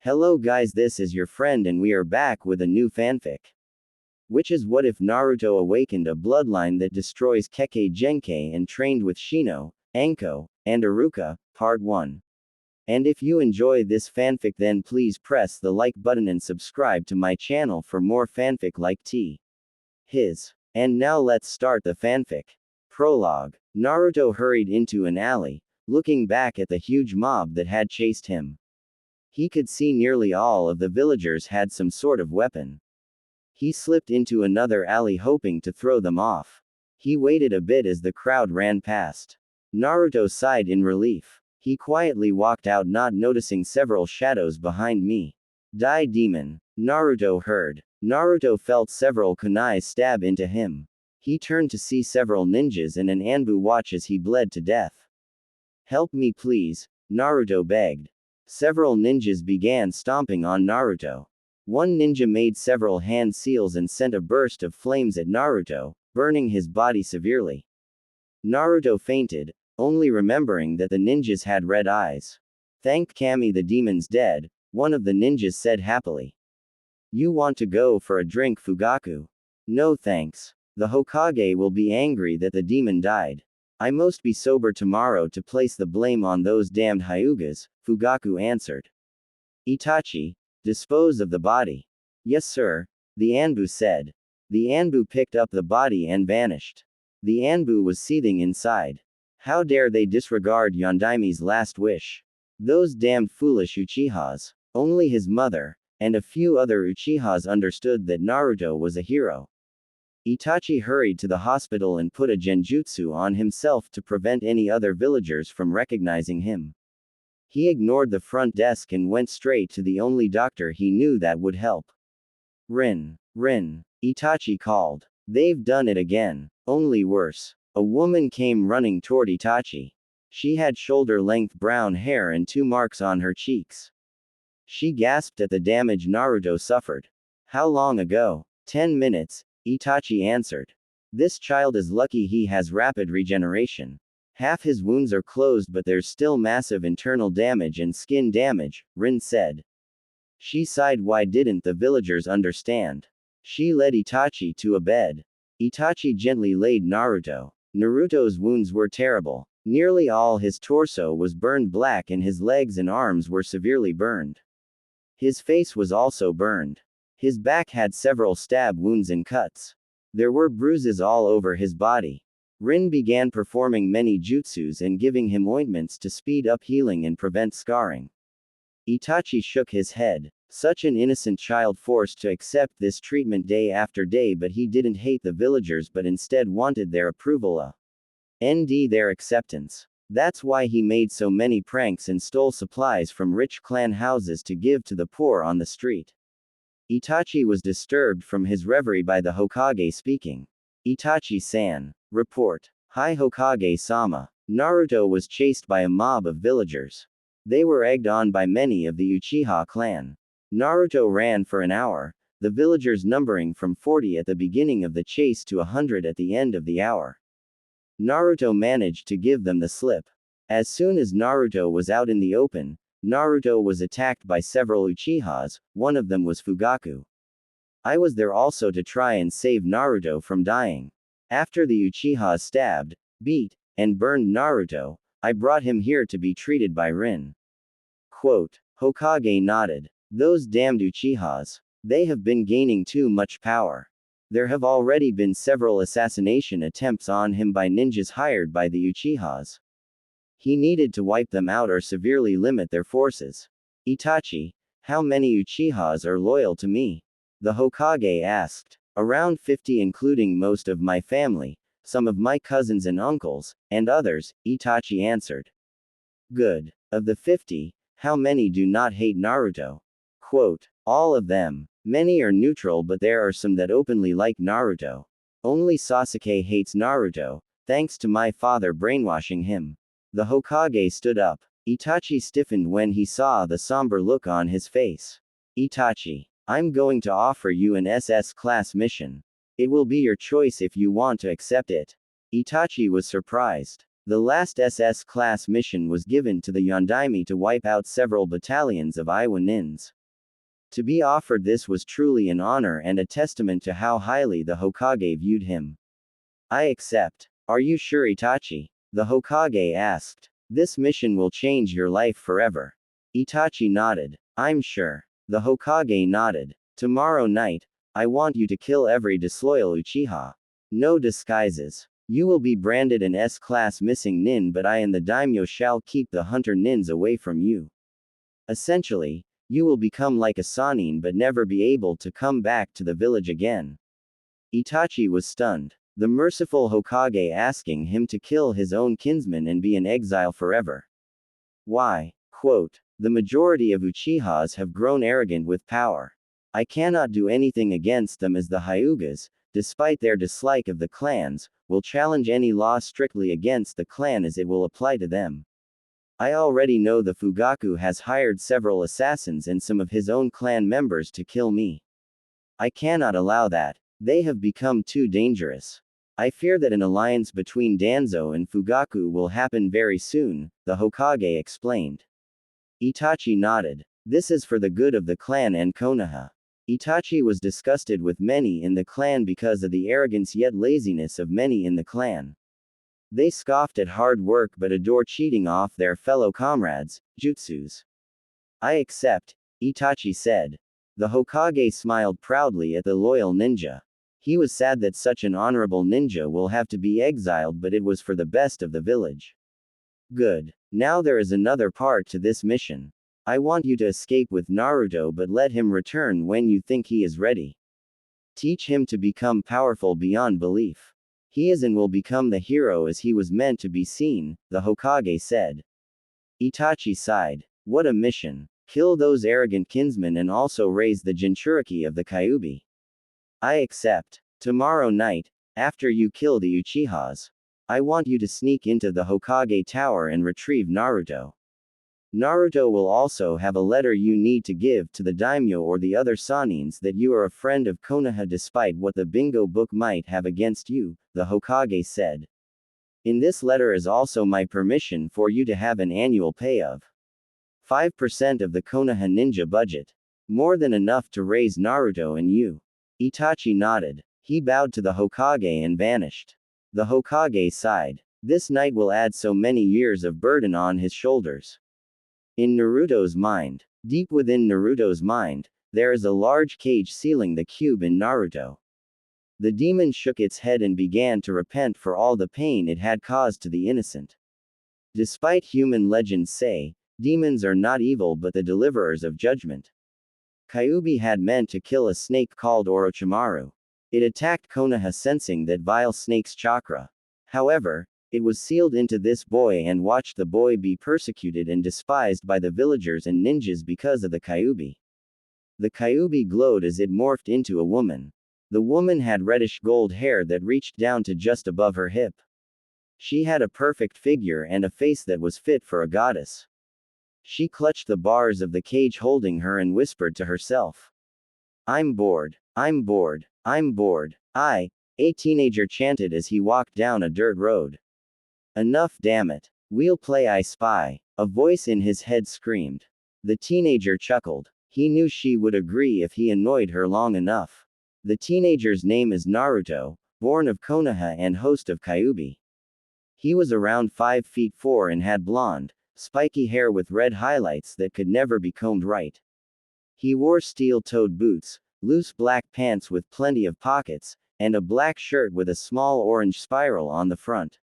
Hello guys, this is your friend and we are back with a new fanfic. Which is what if Naruto awakened a bloodline that destroys Kekkei Genkai and trained with Shino, Anko, and Iruka, part 1. And if you enjoy this fanfic then please press the like button and subscribe to my channel for more fanfic like his. And now let's start the fanfic. Prologue. Naruto hurried into an alley, looking back at the huge mob that had chased him. He could see nearly all of the villagers had some sort of weapon. He slipped into another alley hoping to throw them off. He waited a bit as the crowd ran past. Naruto sighed in relief. He quietly walked out, not noticing several shadows behind me. Die demon. Naruto heard. Naruto felt several kunais stab into him. He turned to see several ninjas and an Anbu watch as he bled to death. Help me please, Naruto begged. Several ninjas began stomping on Naruto. One ninja made several hand seals and sent a burst of flames at Naruto, burning his body severely. Naruto fainted, only remembering that the ninjas had red eyes. Thank Kami, the demon's dead, one of the ninjas said happily. You want to go for a drink, Fugaku? No thanks. The Hokage will be angry that the demon died. I must be sober tomorrow to place the blame on those damned Hyugas, Fugaku answered. Itachi, dispose of the body. Yes sir, the Anbu said. The Anbu picked up the body and vanished. The Anbu was seething inside. How dare they disregard Yondaimi's last wish? Those damned foolish Uchihas. Only his mother, and a few other Uchihas understood that Naruto was a hero. Itachi hurried to the hospital and put a genjutsu on himself to prevent any other villagers from recognizing him. He ignored the front desk and went straight to the only doctor he knew that would help. Rin, Itachi called. They've done it again. Only worse. A woman came running toward Itachi. She had shoulder-length brown hair and 2 marks on her cheeks. She gasped at the damage Naruto suffered. How long ago? 10 minutes. Itachi answered. This child is lucky he has rapid regeneration. Half his wounds are closed but there's still massive internal damage and skin damage, Rin said. She sighed. Why didn't the villagers understand? She led Itachi to a bed. Itachi gently laid Naruto. Naruto's wounds were terrible. Nearly all his torso was burned black and his legs and arms were severely burned. His face was also burned. His back had several stab wounds and cuts. There were bruises all over his body. Rin began performing many jutsus and giving him ointments to speed up healing and prevent scarring. Itachi shook his head. Such an innocent child forced to accept this treatment day after day, but he didn't hate the villagers but instead wanted their approval, their acceptance. That's why he made so many pranks and stole supplies from rich clan houses to give to the poor on the street. Itachi was disturbed from his reverie by the Hokage speaking. Itachi-san. Report. Hi Hokage-sama. Naruto was chased by a mob of villagers. They were egged on by many of the Uchiha clan. Naruto ran for an hour, the villagers numbering from 40 at the beginning of the chase to 100 at the end of the hour. Naruto managed to give them the slip. As soon as Naruto was out in the open, Naruto was attacked by several Uchihas, one of them was Fugaku. I was there also to try and save Naruto from dying. After the Uchihas stabbed, beat, and burned Naruto, I brought him here to be treated by Rin. Quote. Hokage nodded. Those damned Uchihas. They have been gaining too much power. There have already been several assassination attempts on him by ninjas hired by the Uchihas. He needed to wipe them out or severely limit their forces. Itachi, how many Uchihas are loyal to me? The Hokage asked. Around 50, including most of my family, some of my cousins and uncles, and others, Itachi answered. Good. Of the 50, how many do not hate Naruto? Quote. All of them. Many are neutral but there are some that openly like Naruto. Only Sasuke hates Naruto, thanks to my father brainwashing him. The Hokage stood up. Itachi stiffened when he saw the somber look on his face. Itachi, I'm going to offer you an SS class mission. It will be your choice if you want to accept it. Itachi was surprised. The last SS-class mission was given to the Yondaime to wipe out several battalions of Iwa Nins. To be offered this was truly an honor and a testament to how highly the Hokage viewed him. I accept. Are you sure, Itachi? The Hokage asked. This mission will change your life forever. Itachi nodded. I'm sure. The Hokage nodded. Tomorrow night, I want you to kill every disloyal Uchiha. No disguises. You will be branded an S-class missing nin, but I and the daimyo shall keep the hunter nins away from you. Essentially, you will become like a Sannin but never be able to come back to the village again. Itachi was stunned. The merciful Hokage asking him to kill his own kinsman and be in exile forever. Why? Quote, the majority of Uchihas have grown arrogant with power. I cannot do anything against them, as the Hyugas, despite their dislike of the clans, will challenge any law strictly against the clan as it will apply to them. I already know the Fugaku has hired several assassins and some of his own clan members to kill me. I cannot allow that. They have become too dangerous. I fear that an alliance between Danzo and Fugaku will happen very soon, the Hokage explained. Itachi nodded. This is for the good of the clan and Konoha. Itachi was disgusted with many in the clan because of the arrogance yet laziness of many in the clan. They scoffed at hard work but adore cheating off their fellow comrades, jutsus. I accept, Itachi said. The Hokage smiled proudly at the loyal ninja. He was sad that such an honorable ninja will have to be exiled, but it was for the best of the village. Good. Now there is another part to this mission. I want you to escape with Naruto, but let him return when you think he is ready. Teach him to become powerful beyond belief. He is and will become the hero as he was meant to be seen, the Hokage said. Itachi sighed. What a mission. Kill those arrogant kinsmen and also raise the Jinchuriki of the Kyuubi. I accept. Tomorrow night, after you kill the Uchihas, I want you to sneak into the Hokage Tower and retrieve Naruto. Naruto will also have a letter you need to give to the daimyo or the other Sannins that you are a friend of Konoha despite what the bingo book might have against you, the Hokage said. In this letter is also my permission for you to have an annual pay of 5% of the Konoha ninja budget. More than enough to raise Naruto and you. Itachi nodded. He bowed to the Hokage and vanished. The Hokage sighed. This night will add so many years of burden on his shoulders. In Naruto's mind, deep within Naruto's mind, there is a large cage sealing the cube in Naruto. The demon shook its head and began to repent for all the pain it had caused to the innocent. Despite human legends say, demons are not evil but the deliverers of judgment. Kyuubi had meant to kill a snake called Orochimaru. It attacked Konoha sensing that vile snake's chakra. However, it was sealed into this boy and watched the boy be persecuted and despised by the villagers and ninjas because of the Kyuubi. The Kyuubi glowed as it morphed into a woman. The woman had reddish gold hair that reached down to just above her hip. She had a perfect figure and a face that was fit for a goddess. She clutched the bars of the cage holding her and whispered to herself. I'm bored. I'm bored. I'm bored. A teenager chanted as he walked down a dirt road. Enough, damn it. We'll play I Spy. A voice in his head screamed. The teenager chuckled. He knew she would agree if he annoyed her long enough. The teenager's name is Naruto, born of Konoha and host of Kyuubi. He was around 5 feet 4 and had blonde, spiky hair with red highlights that could never be combed right. He wore steel-toed boots, loose black pants with plenty of pockets, and a black shirt with a small orange spiral on the front.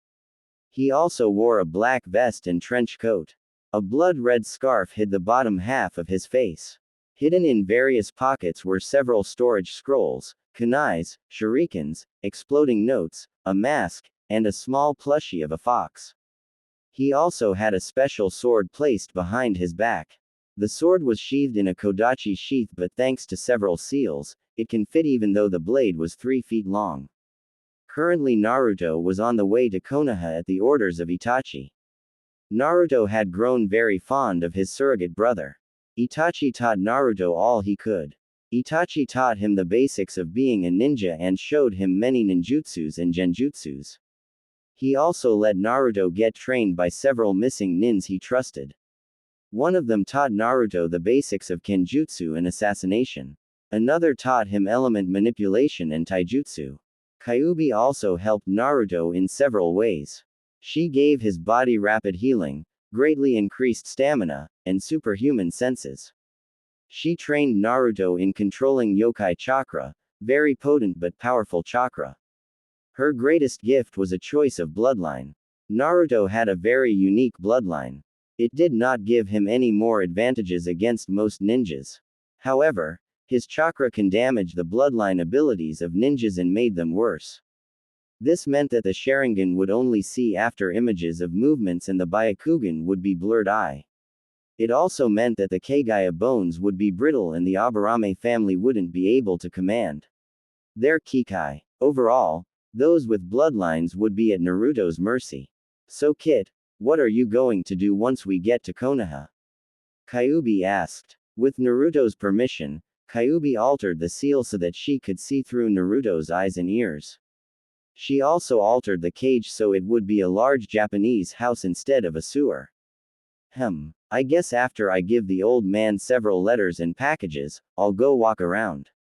He also wore a black vest and trench coat. A blood-red scarf hid the bottom half of his face. Hidden in various pockets were several storage scrolls, kunais, shurikens, exploding notes, a mask, and a small plushie of a fox. He also had a special sword placed behind his back. The sword was sheathed in a kodachi sheath, but thanks to several seals, it can fit even though the blade was 3 feet long. Currently Naruto was on the way to Konoha at the orders of Itachi. Naruto had grown very fond of his surrogate brother. Itachi taught Naruto all he could. Itachi taught him the basics of being a ninja and showed him many ninjutsus and genjutsus. He also let Naruto get trained by several missing nins he trusted. One of them taught Naruto the basics of kenjutsu and assassination. Another taught him element manipulation and taijutsu. Kyuubi also helped Naruto in several ways. She gave his body rapid healing, greatly increased stamina, and superhuman senses. She trained Naruto in controlling yokai chakra, very potent but powerful chakra. Her greatest gift was a choice of bloodline. Naruto had a very unique bloodline. It did not give him any more advantages against most ninjas. However, his chakra can damage the bloodline abilities of ninjas and made them worse. This meant that the Sharingan would only see after images of movements and the Byakugan would be blurred eye. It also meant that the Kekkei bones would be brittle and the Aburame family wouldn't be able to command their Kekkei. Overall, those with bloodlines would be at Naruto's mercy. So Kit, what are you going to do once we get to Konoha? Kyuubi asked. With Naruto's permission, Kyuubi altered the seal so that she could see through Naruto's eyes and ears. She also altered the cage so it would be a large Japanese house instead of a sewer. I guess after I give the old man several letters and packages, I'll go walk around.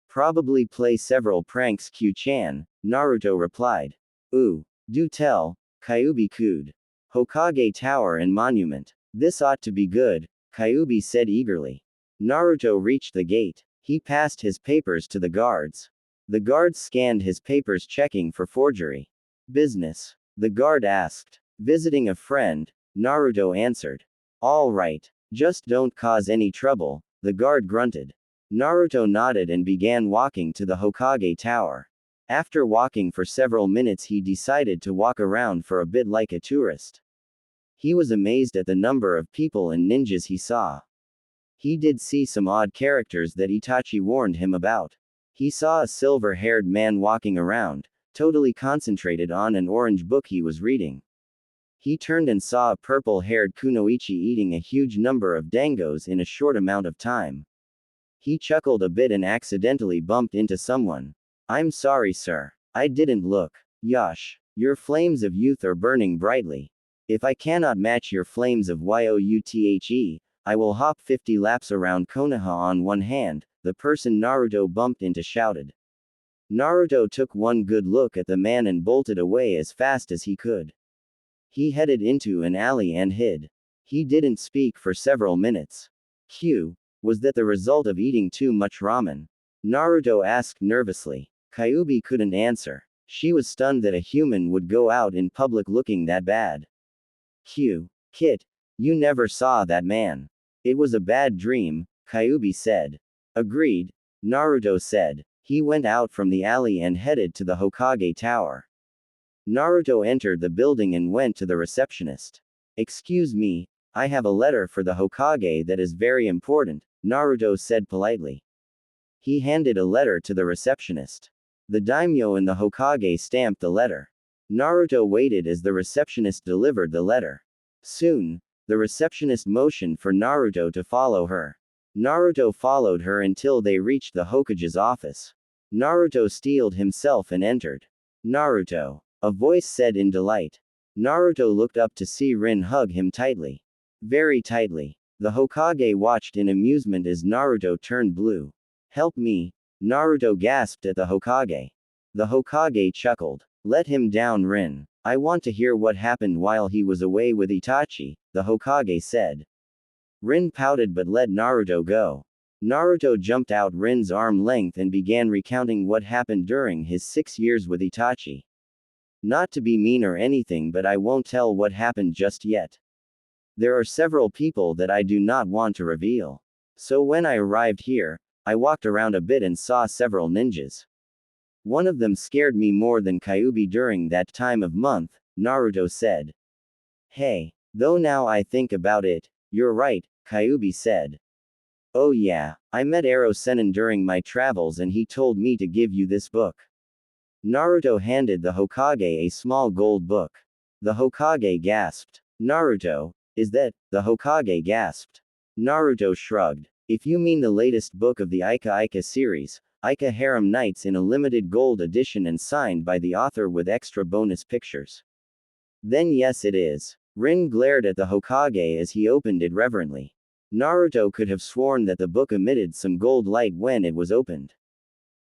Probably play several pranks Q-chan, Naruto replied. Ooh, do tell, Kyuubi cooed. Hokage Tower and Monument. This ought to be good, Kyuubi said eagerly. Naruto reached the gate. He passed his papers to the guards. The guards scanned his papers checking for forgery. Business? The guard asked. Visiting a friend, Naruto answered. All right, just don't cause any trouble, the guard grunted. Naruto nodded and began walking to the Hokage Tower. After walking for several minutes he decided to walk around for a bit like a tourist. He was amazed at the number of people and ninjas he saw. He did see some odd characters that Itachi warned him about. He saw a silver-haired man walking around, totally concentrated on an orange book he was reading. He turned and saw a purple-haired kunoichi eating a huge number of dangos in a short amount of time. He chuckled a bit and accidentally bumped into someone. I'm sorry, sir. I didn't look. Yosh, your flames of youth are burning brightly. If I cannot match your flames of youthe, I will hop 50 laps around Konoha on one hand, the person Naruto bumped into shouted. Naruto took one good look at the man and bolted away as fast as he could. He headed into an alley and hid. He didn't speak for several minutes. Was that the result of eating too much ramen? Naruto asked nervously. Kyuubi couldn't answer. She was stunned that a human would go out in public looking that bad. Kit, you never saw that man. It was a bad dream, Kyuubi said. Agreed, Naruto said. He went out from the alley and headed to the Hokage Tower. Naruto entered the building and went to the receptionist. Excuse me, I have a letter for the Hokage that is very important, Naruto said politely. He handed a letter to the receptionist. The daimyo and the Hokage stamped the letter. Naruto waited as the receptionist delivered the letter. Soon, the receptionist motioned for Naruto to follow her. Naruto followed her until they reached the Hokage's office. Naruto steeled himself and entered. Naruto, a voice said in delight. Naruto looked up to see Rin hug him tightly. Very tightly. The Hokage watched in amusement as Naruto turned blue. Help me, Naruto gasped at the Hokage. The Hokage chuckled. Let him down, Rin. I want to hear what happened while he was away with Itachi, the Hokage said. Rin pouted but let Naruto go. Naruto jumped out Rin's arm length and began recounting what happened during his 6 years with Itachi. Not to be mean or anything, but I won't tell what happened just yet. There are several people that I do not want to reveal. So when I arrived here, I walked around a bit and saw several ninjas. One of them scared me more than Kyuubi during that time of month, Naruto said. Hey, though now I think about it, you're right, Kyuubi said. Oh yeah, I met Ero Sennin during my travels and he told me to give you this book. Naruto handed the Hokage a small gold book. The Hokage gasped. Naruto, is that? The Hokage gasped. Naruto shrugged. If you mean the latest book of the Ika Ika series, Ica Harem Nights in a limited gold edition and signed by the author with extra bonus pictures. Then yes it is. Rin glared at the Hokage as he opened it reverently. Naruto could have sworn that the book emitted some gold light when it was opened.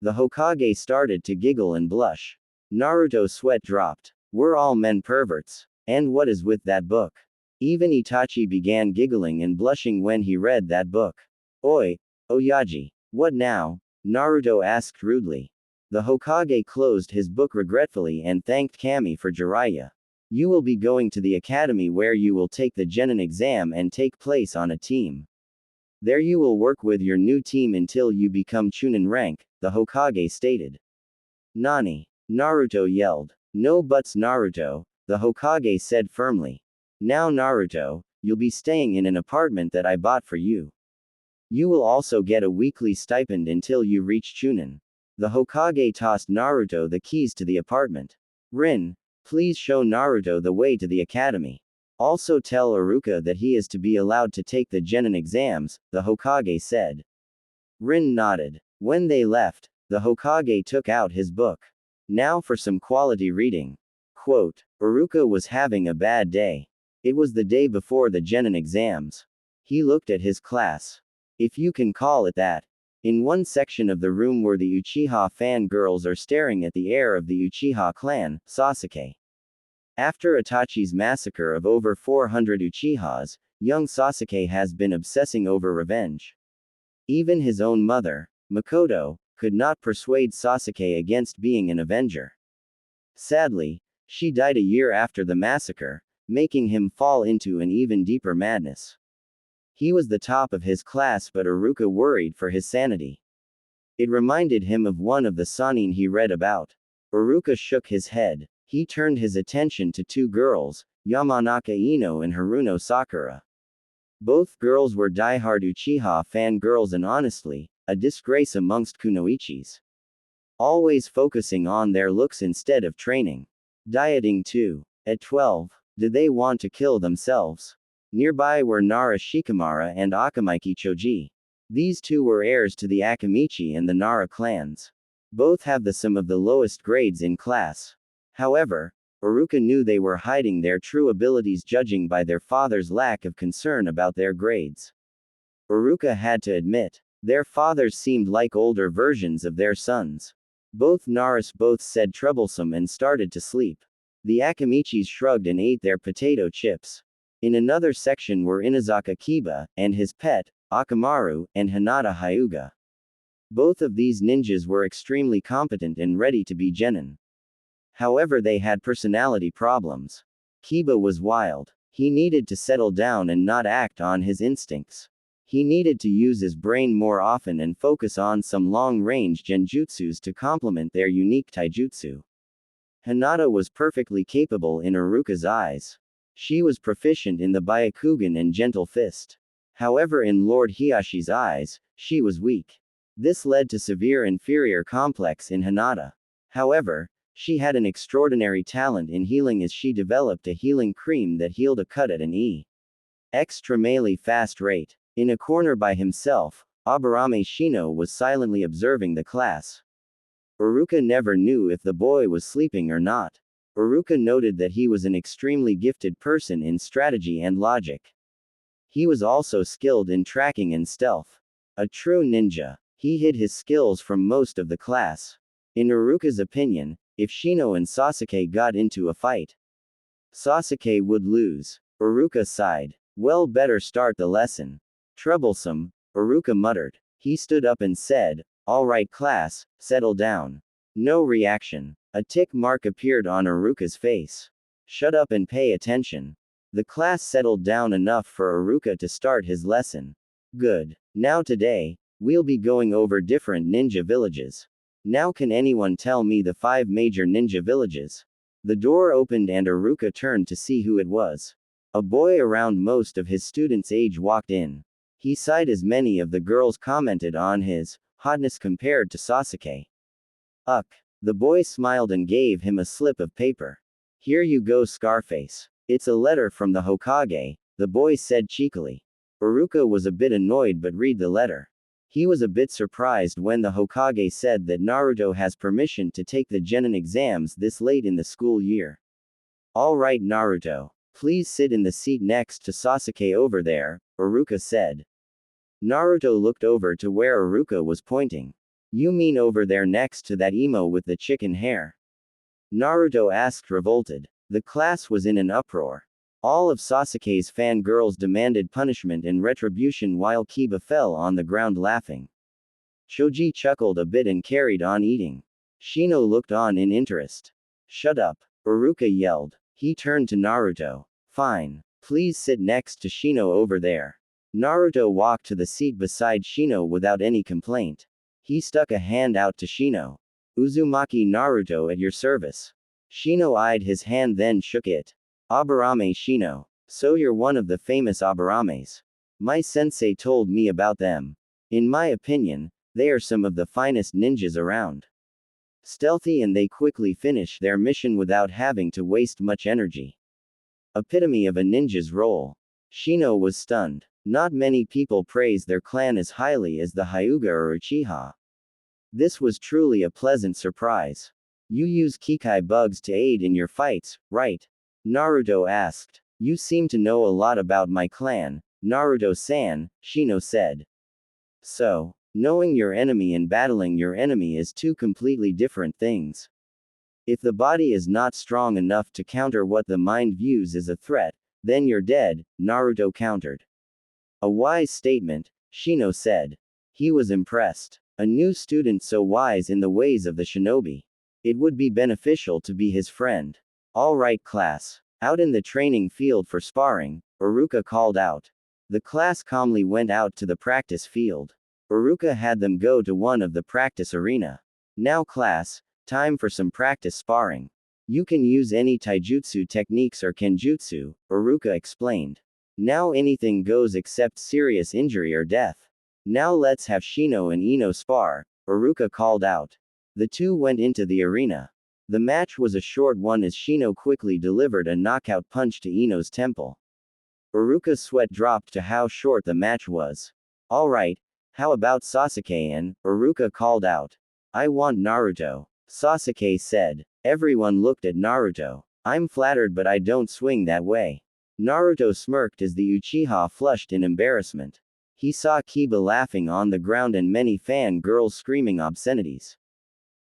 The Hokage started to giggle and blush. Naruto's sweat dropped. We're all men perverts. And what is with that book? Even Itachi began giggling and blushing when he read that book. Oi, Oyaji. What now? Naruto asked rudely. The Hokage closed his book regretfully and thanked Kami for Jiraiya. You will be going to the academy where you will take the Genin exam and take place on a team. There you will work with your new team until you become Chunin rank, the Hokage stated. Nani? Naruto yelled. No buts Naruto, the Hokage said firmly. Now Naruto, you'll be staying in an apartment that I bought for you. You will also get a weekly stipend until you reach Chunin. The Hokage tossed Naruto the keys to the apartment. Rin, please show Naruto the way to the academy. Also tell Iruka that he is to be allowed to take the Genin exams, the Hokage said. Rin nodded. When they left, the Hokage took out his book. Now for some quality reading. Quote, Iruka was having a bad day. It was the day before the Genin exams. He looked at his class. If you can call it that. In one section of the room where the Uchiha fangirls are staring at the heir of the Uchiha clan, Sasuke. After Itachi's massacre of over 400 Uchihas, young Sasuke has been obsessing over revenge. Even his own mother, Makoto, could not persuade Sasuke against being an avenger. Sadly, she died a year after the massacre, making him fall into an even deeper madness. He was the top of his class, but Iruka worried for his sanity. It reminded him of one of the Sannin he read about. Iruka shook his head. He turned his attention to two girls, Yamanaka Ino and Haruno Sakura. Both girls were diehard Uchiha fangirls and honestly, a disgrace amongst kunoichis. Always focusing on their looks instead of training. Dieting too. At 12, did they want to kill themselves? Nearby were Nara Shikamaru and Akamaiki Choji. These two were heirs to the Akamichi and the Nara clans. Both have some of the lowest grades in class. However, Iruka knew they were hiding their true abilities judging by their father's lack of concern about their grades. Iruka had to admit, their fathers seemed like older versions of their sons. Both Naras both said troublesome and started to sleep. The Akamichis shrugged and ate their potato chips. In another section were Inazaka Kiba, and his pet, Akamaru, and Hinata Hyuga. Both of these ninjas were extremely competent and ready to be genin. However, they had personality problems. Kiba was wild. He needed to settle down and not act on his instincts. He needed to use his brain more often and focus on some long-range genjutsus to complement their unique taijutsu. Hinata was perfectly capable in Iruka's eyes. She was proficient in the Byakugan and Gentle Fist. However, in Lord Hiyashi's eyes, she was weak. This led to severe inferior complex in Hinata. However, she had an extraordinary talent in healing as she developed a healing cream that healed a cut at an extremely fast rate. In a corner by himself, Aburame Shino was silently observing the class. Iruka never knew if the boy was sleeping or not. Iruka noted that he was an extremely gifted person in strategy and logic. He was also skilled in tracking and stealth. A true ninja. He hid his skills from most of the class. In Iruka's opinion, if Shino and Sasuke got into a fight, Sasuke would lose. Iruka sighed. Well, better start the lesson. Troublesome, Iruka muttered. He stood up and said, all right class, settle down. No reaction. A tick mark appeared on Iruka's face. Shut up and pay attention. The class settled down enough for Iruka to start his lesson. Good. Now today, we'll be going over different ninja villages. Now can anyone tell me the 5 major ninja villages? The door opened and Iruka turned to see who it was. A boy around most of his students' age walked in. He sighed as many of the girls commented on his hotness compared to Sasuke. Uck. The boy smiled and gave him a slip of paper. Here you go, Scarface. It's a letter from the Hokage, the boy said cheekily. Iruka was a bit annoyed but read the letter. He was a bit surprised when the Hokage said that Naruto has permission to take the Genin exams this late in the school year. All right, Naruto. Please sit in the seat next to Sasuke over there, Iruka said. Naruto looked over to where Iruka was pointing. You mean over there next to that emo with the chicken hair? Naruto asked, revolted. The class was in an uproar. All of Sasuke's fangirls demanded punishment and retribution while Kiba fell on the ground laughing. Choji chuckled a bit and carried on eating. Shino looked on in interest. Shut up, Iruka yelled. He turned to Naruto. Fine. Please sit next to Shino over there. Naruto walked to the seat beside Shino without any complaint. He stuck a hand out to Shino. Uzumaki Naruto at your service. Shino eyed his hand then shook it. Aburame Shino. So you're one of the famous Aburames. My sensei told me about them. In my opinion, they are some of the finest ninjas around. Stealthy and they quickly finish their mission without having to waste much energy. Epitome of a ninja's role. Shino was stunned. Not many people praise their clan as highly as the Hyuga or Uchiha. This was truly a pleasant surprise. You use Kekkei bugs to aid in your fights, right? Naruto asked. You seem to know a lot about my clan, Naruto-san, Shino said. So, knowing your enemy and battling your enemy is two completely different things. If the body is not strong enough to counter what the mind views as a threat, then you're dead, Naruto countered. A wise statement, Shino said. He was impressed. A new student so wise in the ways of the shinobi. It would be beneficial to be his friend. All right, class. Out in the training field for sparring, Iruka called out. The class calmly went out to the practice field. Iruka had them go to one of the practice arena. Now class, time for some practice sparring. You can use any taijutsu techniques or kenjutsu, Iruka explained. Now anything goes except serious injury or death. Now let's have Shino and Ino spar, Iruka called out. The two went into the arena. The match was a short one as Shino quickly delivered a knockout punch to Ino's temple. Iruka's sweat dropped to how short the match was. Alright, how about Sasuke-and, Iruka called out. I want Naruto, Sasuke said. Everyone looked at Naruto. I'm flattered but I don't swing that way. Naruto smirked as the Uchiha flushed in embarrassment. He saw Kiba laughing on the ground and many fan girls screaming obscenities.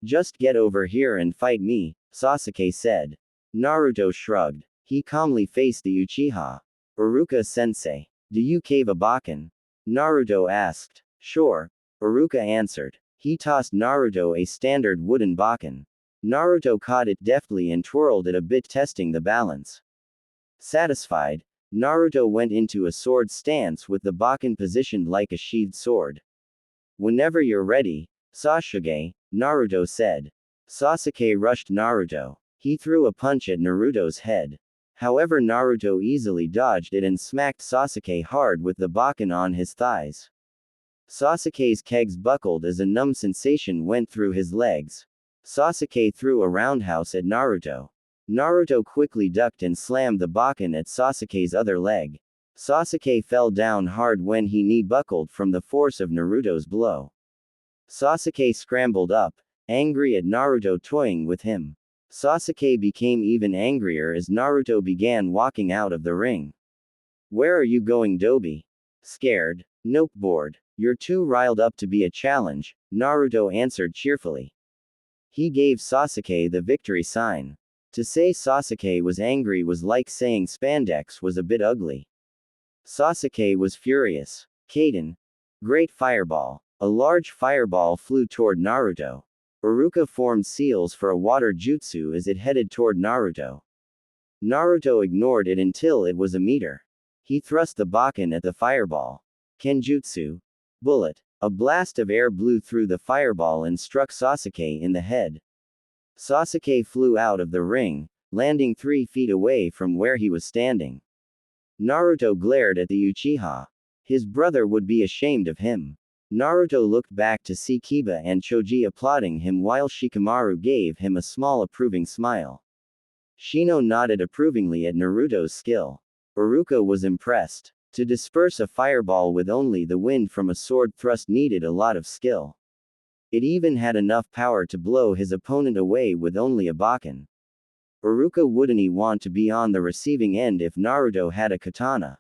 Just get over here and fight me, Sasuke said. Naruto shrugged. He calmly faced the Uchiha. Iruka-sensei. Do you cave a bakken? Naruto asked. Sure, Iruka answered. He tossed Naruto a standard wooden bakken. Naruto caught it deftly and twirled it a bit, testing the balance. Satisfied, Naruto went into a sword stance with the bakken positioned like a sheathed sword. Whenever you're ready, Sasuke, Naruto said. Sasuke rushed Naruto. He threw a punch at Naruto's head. However, Naruto easily dodged it and smacked Sasuke hard with the bakken on his thighs. Sasuke's kegs buckled as a numb sensation went through his legs. Sasuke threw a roundhouse at Naruto. Naruto quickly ducked and slammed the bakken at Sasuke's other leg. Sasuke fell down hard when he knee buckled from the force of Naruto's blow. Sasuke scrambled up, angry at Naruto toying with him. Sasuke became even angrier as Naruto began walking out of the ring. Where are you going, Dobi? Scared? Nope, bored. You're too riled up to be a challenge, Naruto answered cheerfully. He gave Sasuke the victory sign. To say Sasuke was angry was like saying spandex was a bit ugly. Sasuke was furious. Kaden. Great fireball. A large fireball flew toward Naruto. Iruka formed seals for a water jutsu as it headed toward Naruto. Naruto ignored it until it was a meter. He thrust the bakken at the fireball. Kenjutsu. Bullet. A blast of air blew through the fireball and struck Sasuke in the head. Sasuke flew out of the ring, landing 3 feet away from where he was standing. Naruto glared at the Uchiha. His brother would be ashamed of him. Naruto looked back to see Kiba and Choji applauding him while Shikamaru gave him a small approving smile. Shino nodded approvingly at Naruto's skill. Iruka was impressed. To disperse a fireball with only the wind from a sword thrust needed a lot of skill. It even had enough power to blow his opponent away with only a bakken. Iruka wouldn't want to be on the receiving end if Naruto had a katana.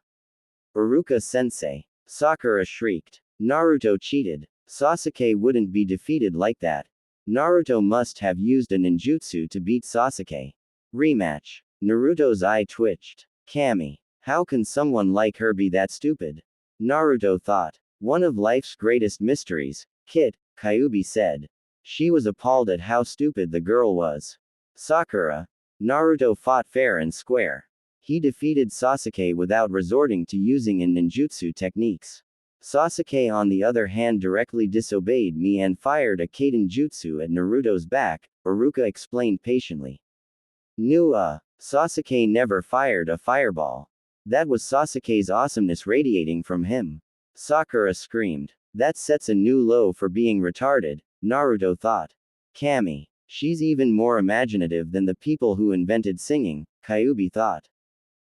Iruka-sensei. Sakura shrieked. Naruto cheated. Sasuke wouldn't be defeated like that. Naruto must have used a ninjutsu to beat Sasuke. Rematch. Naruto's eye twitched. Kami. How can someone like her be that stupid? Naruto thought. One of life's greatest mysteries, Kit, Kyuubi said. She was appalled at how stupid the girl was. Sakura. Naruto fought fair and square. He defeated Sasuke without resorting to using ninjutsu techniques. Sasuke on the other hand directly disobeyed me and fired a Kaden jutsu at Naruto's back, Iruka explained patiently. Sasuke never fired a fireball. That was Sasuke's awesomeness radiating from him. Sakura screamed. That sets a new low for being retarded, Naruto thought. Kami. She's even more imaginative than the people who invented singing, Kyuubi thought.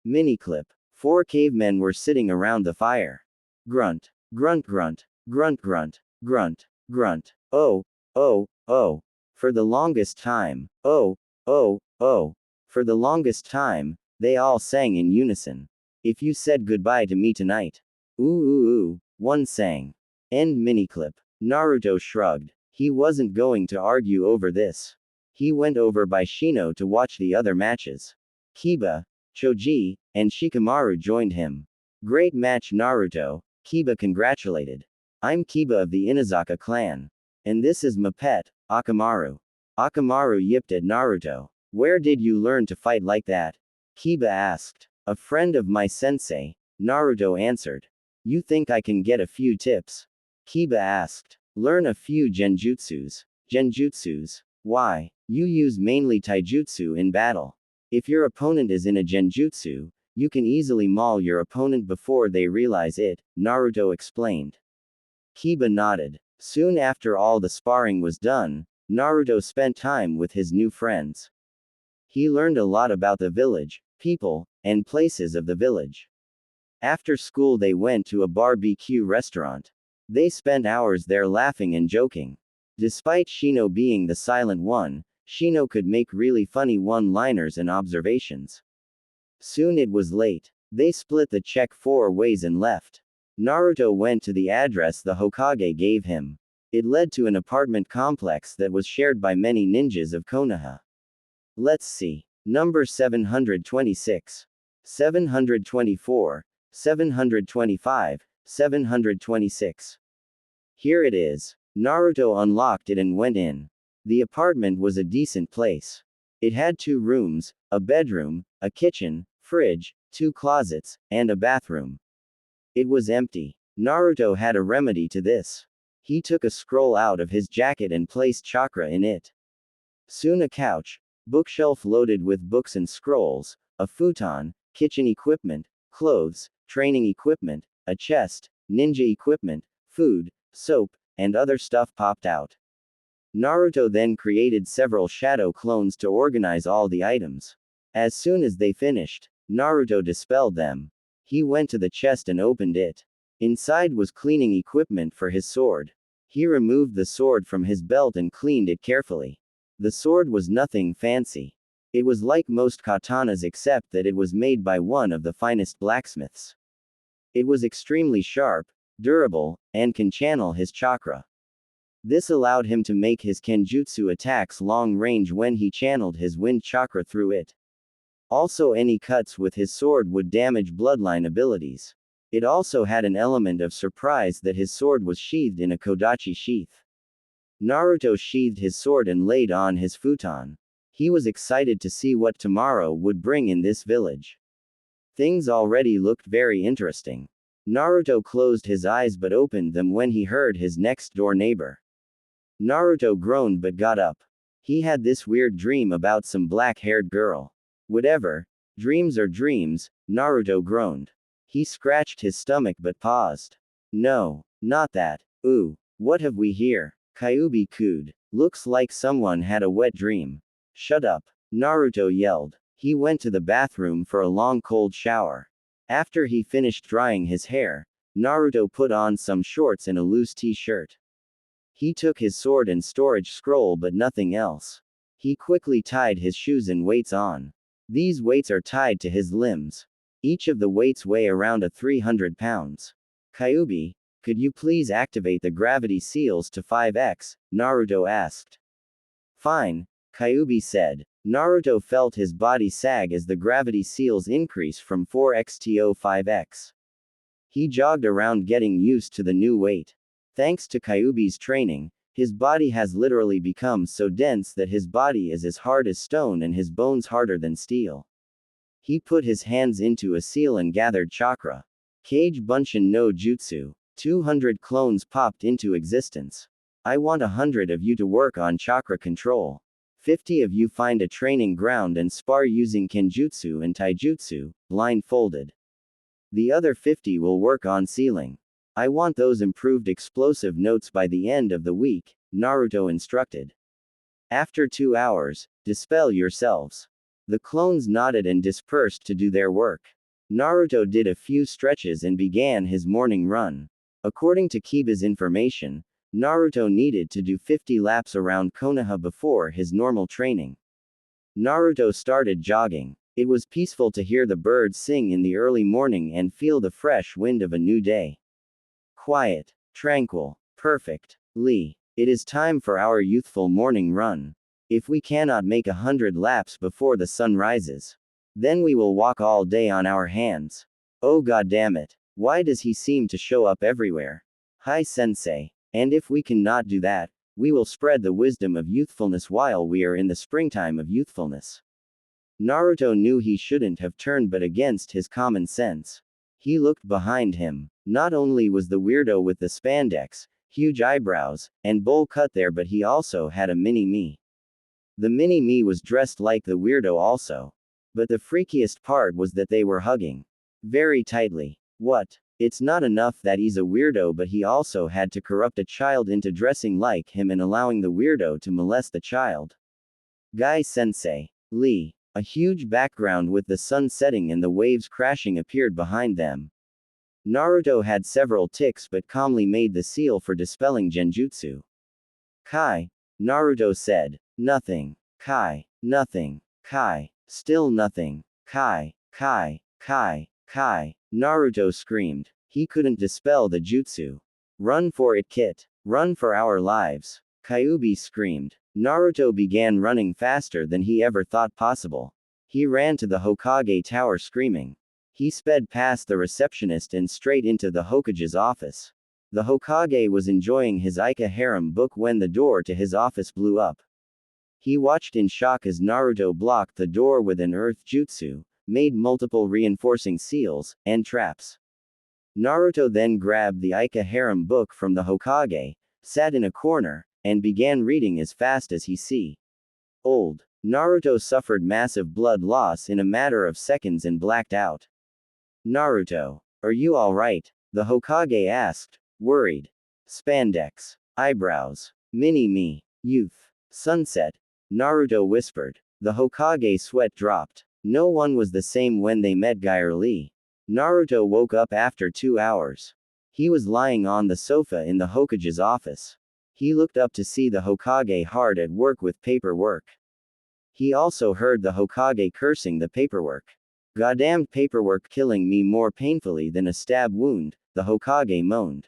Miniclip. 4 cavemen were sitting around the fire. Grunt. Grunt grunt. Grunt grunt. Grunt. Grunt. Oh. Oh. Oh. For the longest time. Oh. Oh. Oh. For the longest time, they all sang in unison. If you said goodbye to me tonight. Ooh ooh ooh, one sang. End miniclip. Naruto shrugged. He wasn't going to argue over this. He went over by Shino to watch the other matches. Kiba, Choji, and Shikamaru joined him. Great match Naruto, Kiba congratulated. I'm Kiba of the Inazaka clan. And this is my pet, Akamaru. Akamaru yipped at Naruto. Where did you learn to fight like that? Kiba asked. A friend of my sensei, Naruto answered. You think I can get a few tips? Kiba asked. Learn a few genjutsus. Genjutsus? Why? You use mainly taijutsu in battle. If your opponent is in a genjutsu, you can easily maul your opponent before they realize it, Naruto explained. Kiba nodded. Soon after all the sparring was done, Naruto spent time with his new friends. He learned a lot about the village, people, and places of the village. After school they went to a barbecue restaurant. They spent hours there laughing and joking. Despite Shino being the silent one, Shino could make really funny one-liners and observations. Soon it was late. They split the check 4 ways and left. Naruto went to the address the Hokage gave him. It led to an apartment complex that was shared by many ninjas of Konoha. Let's see. Number 726. 724. 725. 726. Here it is. Naruto unlocked it and went in. The apartment was a decent place. It had 2 rooms, a bedroom, a kitchen, fridge, 2 closets, and a bathroom. It was empty. Naruto had a remedy to this. He took a scroll out of his jacket and placed chakra in it. Soon a couch, bookshelf loaded with books and scrolls, a futon, kitchen equipment, clothes, training equipment, a chest, ninja equipment, food, soap, and other stuff popped out. Naruto then created several shadow clones to organize all the items. As soon as they finished, Naruto dispelled them. He went to the chest and opened it. Inside was cleaning equipment for his sword. He removed the sword from his belt and cleaned it carefully. The sword was nothing fancy. It was like most katanas except that it was made by one of the finest blacksmiths. It was extremely sharp, durable, and can channel his chakra. This allowed him to make his kenjutsu attacks long range when he channeled his wind chakra through it. Also any cuts with his sword would damage bloodline abilities. It also had an element of surprise that his sword was sheathed in a kodachi sheath. Naruto sheathed his sword and laid on his futon. He was excited to see what tomorrow would bring in this village. Things already looked very interesting. Naruto closed his eyes but opened them when he heard his next door neighbor. Naruto groaned but got up. He had this weird dream about some black-haired girl. Whatever. Dreams are dreams, Naruto groaned. He scratched his stomach but paused. No, not that. Ooh, what have we here? Kyuubi cooed. Looks like someone had a wet dream. Shut up. Naruto yelled. He went to the bathroom for a long cold shower. After he finished drying his hair, Naruto put on some shorts and a loose t-shirt. He took his sword and storage scroll but nothing else. He quickly tied his shoes and weights on. These weights are tied to his limbs. Each of the weights weigh around 300 pounds. Kyuubi, could you please activate the gravity seals to 5x? Naruto asked. Fine, Kyuubi said. Naruto felt his body sag as the gravity seals increase from 4x to 5x. He jogged around getting used to the new weight. Thanks to Kyuubi's training, his body has literally become so dense that his body is as hard as stone and his bones harder than steel. He put his hands into a seal and gathered chakra. Kage Bunshin no Jutsu. 200 clones popped into existence. I want 100 of you to work on chakra control. 50 of you find a training ground and spar using Kenjutsu and Taijutsu, blindfolded. The other 50 will work on sealing. I want those improved explosive notes by the end of the week, Naruto instructed. After 2 hours, dispel yourselves. The clones nodded and dispersed to do their work. Naruto did a few stretches and began his morning run. According to Kiba's information, Naruto needed to do 50 laps around Konoha before his normal training. Naruto started jogging. It was peaceful to hear the birds sing in the early morning and feel the fresh wind of a new day. Quiet, tranquil, perfect. Lee. It is time for our youthful morning run. If we cannot make 100 laps before the sun rises, then we will walk all day on our hands. Oh goddammit. Why does he seem to show up everywhere? Hi sensei. And if we cannot do that, we will spread the wisdom of youthfulness while we are in the springtime of youthfulness. Naruto knew he shouldn't have turned but against his common sense. He looked behind him. Not only was the weirdo with the spandex, huge eyebrows, and bowl cut there, but he also had a mini-me. The mini-me was dressed like the weirdo also. But the freakiest part was that they were hugging. Very tightly. What? It's not enough that he's a weirdo, but he also had to corrupt a child into dressing like him and allowing the weirdo to molest the child. Guy sensei. Lee. A huge background with the sun setting and the waves crashing appeared behind them. Naruto had several ticks but calmly made the seal for dispelling genjutsu. Kai. Naruto said. Nothing. Kai. Nothing. Kai. Still nothing. Kai. Kai. Kai. Kai. Naruto screamed. He couldn't dispel the jutsu. Run for it, Kit. Run for our lives. Kyuubi screamed. Naruto began running faster than he ever thought possible. He ran to the Hokage tower screaming. He sped past the receptionist and straight into the Hokage's office. The Hokage was enjoying his Ika harem book when the door to his office blew up. He watched in shock as Naruto blocked the door with an earth jutsu, made multiple reinforcing seals, and traps. Naruto then grabbed the Ika harem book from the Hokage, sat in a corner, and began reading as fast as he see. Old. Naruto suffered massive blood loss in a matter of seconds and blacked out. Naruto. Are you alright? The Hokage asked, worried. Spandex. Eyebrows. Mini-me. Youth. Sunset. Naruto whispered. The Hokage's sweat dropped. No one was the same when they met Geir Lee. Naruto woke up after 2 hours. He was lying on the sofa in the Hokage's office. He looked up to see the Hokage hard at work with paperwork. He also heard the Hokage cursing the paperwork. Goddamned paperwork killing me more painfully than a stab wound, the Hokage moaned.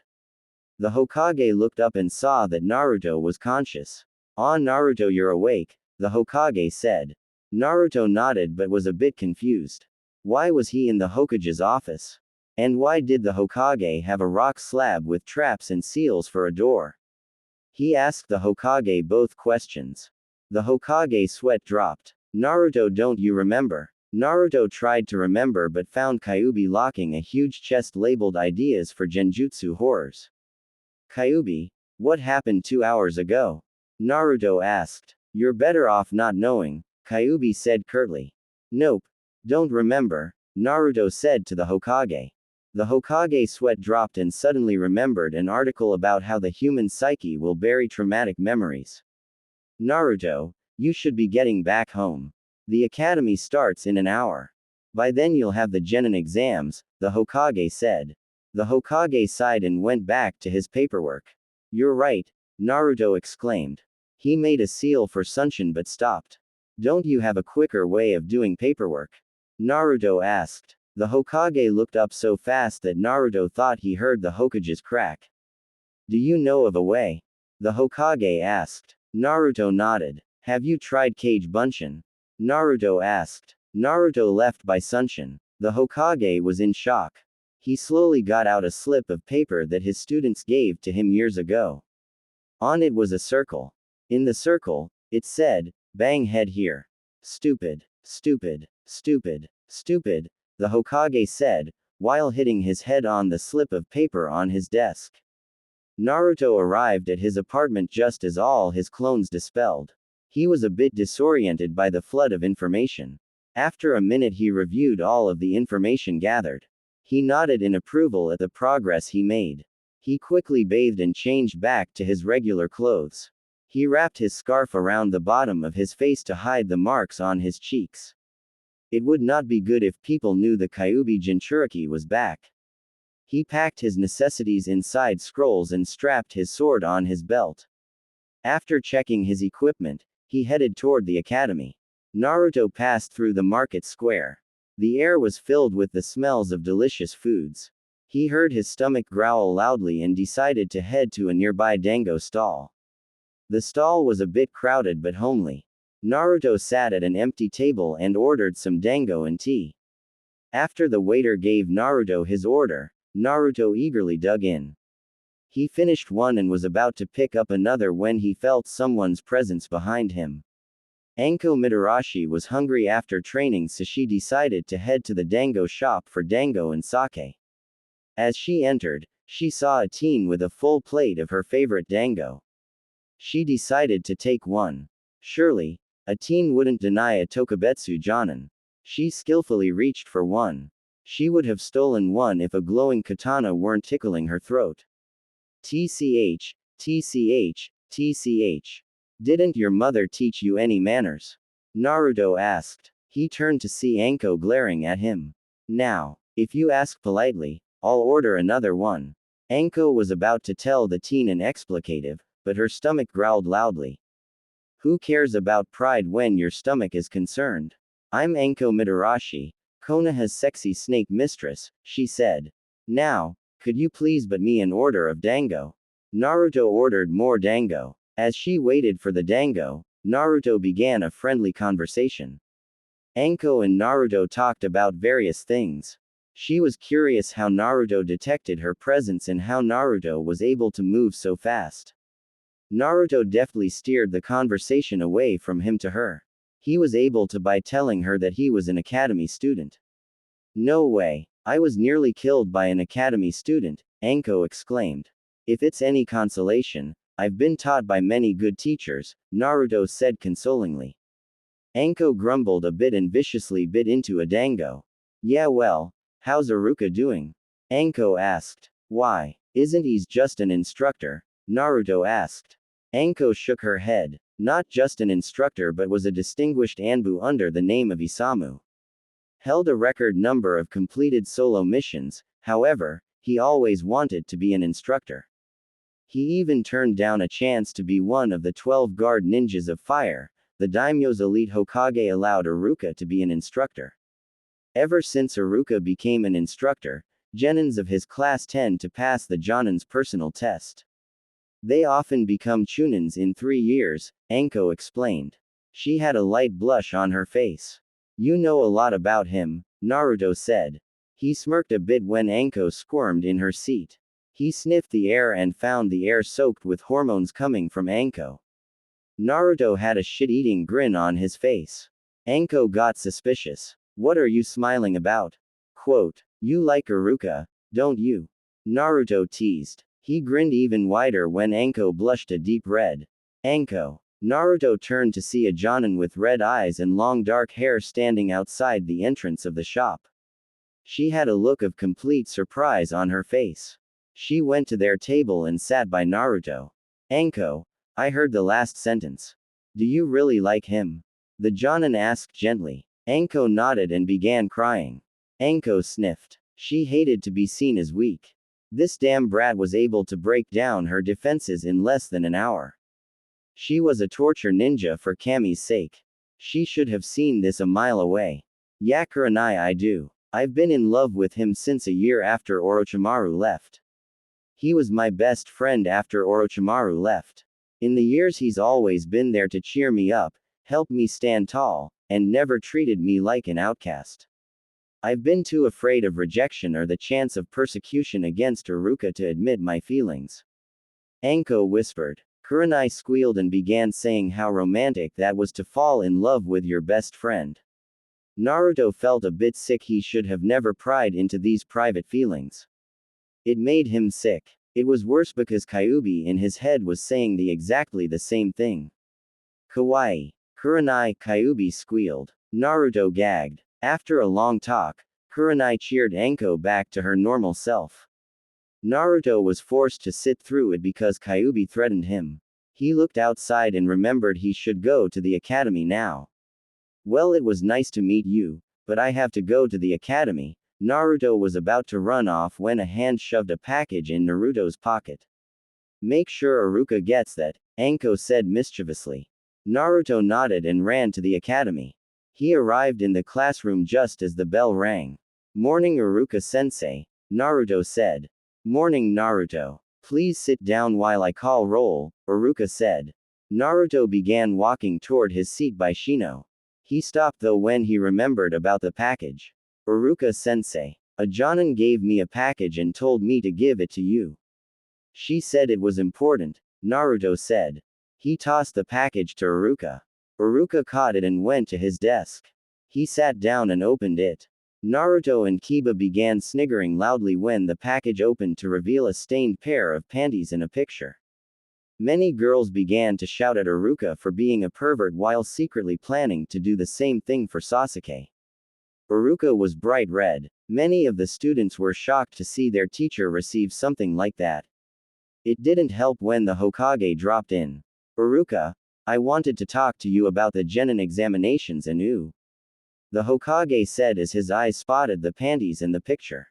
The Hokage looked up and saw that Naruto was conscious. Ah, Naruto, you're awake, the Hokage said. Naruto nodded but was a bit confused. Why was he in the Hokage's office? And why did the Hokage have a rock slab with traps and seals for a door? He asked the Hokage both questions. The Hokage's sweat dropped. Naruto, don't you remember? Naruto tried to remember but found Kyuubi locking a huge chest labeled ideas for genjutsu horrors. Kyuubi, what happened 2 hours ago? Naruto asked. You're better off not knowing, Kyuubi said curtly. Nope. Don't remember, Naruto said to the Hokage. The Hokage's sweat dropped and suddenly remembered an article about how the human psyche will bury traumatic memories. Naruto, you should be getting back home. The academy starts in an hour. By then you'll have the genin exams, the Hokage said. The Hokage sighed and went back to his paperwork. You're right, Naruto exclaimed. He made a seal for Sunshin but stopped. Don't you have a quicker way of doing paperwork? Naruto asked. The Hokage looked up so fast that Naruto thought he heard the Hokage's crack. Do you know of a way? The Hokage asked. Naruto nodded. Have you tried Kage Bunshin? Naruto asked. Naruto left by Sunshin. The Hokage was in shock. He slowly got out a slip of paper that his students gave to him years ago. On it was a circle. In the circle, it said, bang head here. Stupid, stupid, stupid, stupid, the Hokage said, while hitting his head on the slip of paper on his desk. Naruto arrived at his apartment just as all his clones dispelled. He was a bit disoriented by the flood of information. After a minute he reviewed all of the information gathered. He nodded in approval at the progress he made. He quickly bathed and changed back to his regular clothes. He wrapped his scarf around the bottom of his face to hide the marks on his cheeks. It would not be good if people knew the Kyuubi Jinchuriki was back. He packed his necessities inside scrolls and strapped his sword on his belt. After checking his equipment, he headed toward the academy. Naruto passed through the market square. The air was filled with the smells of delicious foods. He heard his stomach growl loudly and decided to head to a nearby dango stall. The stall was a bit crowded but homely. Naruto sat at an empty table and ordered some dango and tea. After the waiter gave Naruto his order, Naruto eagerly dug in. He finished one and was about to pick up another when he felt someone's presence behind him. Anko Mitarashi was hungry after training, so she decided to head to the dango shop for dango and sake. As she entered, she saw a teen with a full plate of her favorite dango. She decided to take one. Surely, a teen wouldn't deny a tokubetsu jonin. She skillfully reached for one. She would have stolen one if a glowing katana weren't tickling her throat. TCH, TCH, TCH. Didn't your mother teach you any manners? Naruto asked. He turned to see Anko glaring at him. Now, if you ask politely, I'll order another one. Anko was about to tell the teen an explicative, but her stomach growled loudly. Who cares about pride when your stomach is concerned? I'm Anko Mitarashi, Konoha's sexy snake mistress, she said. Now, could you please but me an order of dango? Naruto ordered more dango. As she waited for the dango, Naruto began a friendly conversation. Anko and Naruto talked about various things. She was curious how Naruto detected her presence and how Naruto was able to move so fast. Naruto deftly steered the conversation away from him to her. He was able to by telling her that he was an academy student. No way, I was nearly killed by an academy student, Anko exclaimed. If it's any consolation, I've been taught by many good teachers, Naruto said consolingly. Anko grumbled a bit and viciously bit into a dango. Yeah well, how's Iruka doing? Anko asked. Why, isn't he just an instructor? Naruto asked. Anko shook her head. Not just an instructor but was a distinguished Anbu under the name of Isamu. Held a record number of completed solo missions, however, he always wanted to be an instructor. He even turned down a chance to be one of the 12 guard ninjas of fire. The daimyo's elite Hokage allowed Iruka to be an instructor. Ever since Iruka became an instructor, genins of his class tend to pass the Jonin's personal test. They often become chunins in 3 years, Anko explained. She had a light blush on her face. You know a lot about him, Naruto said. He smirked a bit when Anko squirmed in her seat. He sniffed the air and found the air soaked with hormones coming from Anko. Naruto had a shit-eating grin on his face. Anko got suspicious. What are you smiling about? Quote, you like Iruka, don't you? Naruto teased. He grinned even wider when Anko blushed a deep red. Anko. Naruto turned to see a jonin with red eyes and long dark hair standing outside the entrance of the shop. She had a look of complete surprise on her face. She went to their table and sat by Naruto. Anko, I heard the last sentence. Do you really like him? The jonin asked gently. Anko nodded and began crying. Anko sniffed. She hated to be seen as weak. This damn brat was able to break down her defenses in less than an hour. She was a torture ninja for Kami's sake. She should have seen this a mile away. Yakuranai I do. I've been in love with him since a year after Orochimaru left. He was my best friend after Orochimaru left. In the years he's always been there to cheer me up, help me stand tall, and never treated me like an outcast. I've been too afraid of rejection or the chance of persecution against Iruka to admit my feelings. Anko whispered. Kurenai squealed and began saying how romantic that was to fall in love with your best friend. Naruto felt a bit sick. He should have never pried into these private feelings. It made him sick. It was worse because Kyuubi in his head was saying exactly the same thing. Kawaii. Kurenai, Kyuubi squealed. Naruto gagged. After a long talk, Kurenai cheered Anko back to her normal self. Naruto was forced to sit through it because Kyuubi threatened him. He looked outside and remembered he should go to the academy now. Well, it was nice to meet you, but I have to go to the academy. Naruto was about to run off when a hand shoved a package in Naruto's pocket. Make sure Iruka gets that, Anko said mischievously. Naruto nodded and ran to the academy. He arrived in the classroom just as the bell rang. Morning Iruka-sensei, Naruto said. Morning Naruto. Please sit down while I call roll, Iruka said. Naruto began walking toward his seat by Shino. He stopped though when he remembered about the package. Iruka-sensei. A Jonin gave me a package and told me to give it to you. She said it was important, Naruto said. He tossed the package to Iruka. Iruka caught it and went to his desk. He sat down and opened it. Naruto and Kiba began sniggering loudly when the package opened to reveal a stained pair of panties in a picture. Many girls began to shout at Iruka for being a pervert while secretly planning to do the same thing for Sasuke. Iruka was bright red. Many of the students were shocked to see their teacher receive something like that. It didn't help when the Hokage dropped in. Iruka, I wanted to talk to you about the genin examinations and ooh. The Hokage said as his eyes spotted the panties in the picture.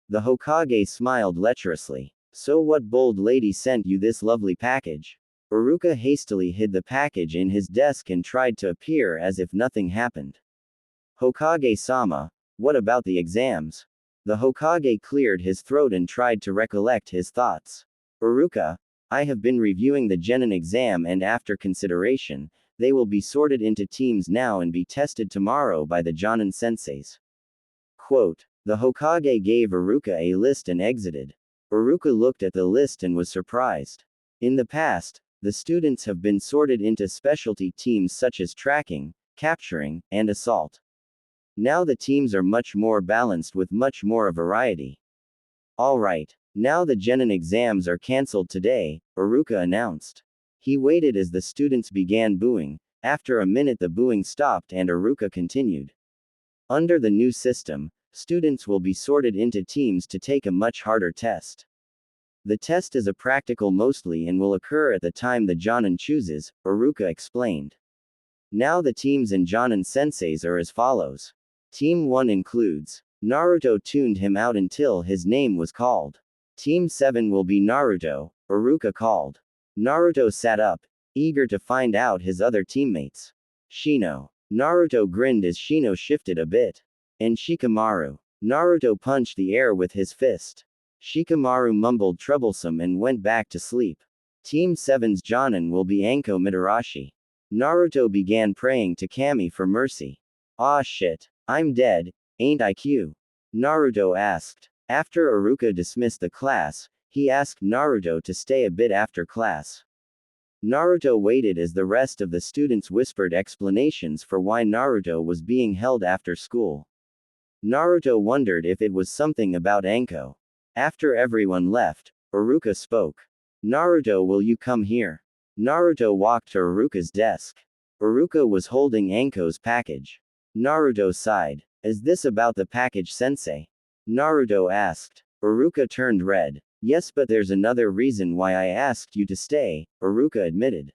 The Hokage smiled lecherously. So what bold lady sent you this lovely package? Iruka hastily hid the package in his desk and tried to appear as if nothing happened. Hokage-sama, what about the exams? The Hokage cleared his throat and tried to recollect his thoughts. Iruka, I have been reviewing the genin exam and after consideration, they will be sorted into teams now and be tested tomorrow by the Jonin senseis. Quote. The Hokage gave Iruka a list and exited. Iruka looked at the list and was surprised. In the past, the students have been sorted into specialty teams such as tracking, capturing, and assault. Now the teams are much more balanced with much more variety. Alright. Now the genin exams are cancelled today, Iruka announced. He waited as the students began booing. After a minute the booing stopped and Iruka continued. Under the new system, students will be sorted into teams to take a much harder test. The test is a practical mostly and will occur at the time the Jonin chooses, Iruka explained. Now the teams and Jonin senseis are as follows. Team 1 includes. Naruto tuned him out until his name was called. Team 7 will be Naruto, Iruka called. Naruto sat up, eager to find out his other teammates. Shino. Naruto grinned as Shino shifted a bit. And Shikamaru. Naruto punched the air with his fist. Shikamaru mumbled troublesome and went back to sleep. Team 7's Jonin will be Anko Mitarashi. Naruto began praying to Kami for mercy. Aw shit. I'm dead, ain't I cute? Naruto asked. After Iruka dismissed the class, he asked Naruto to stay a bit after class. Naruto waited as the rest of the students whispered explanations for why Naruto was being held after school. Naruto wondered if it was something about Anko. After everyone left, Iruka spoke. Naruto, will you come here? Naruto walked to Iruka's desk. Iruka was holding Anko's package. Naruto sighed. Is this about the package, sensei? Naruto asked. Iruka turned red. Yes, but there's another reason why I asked you to stay, Iruka admitted.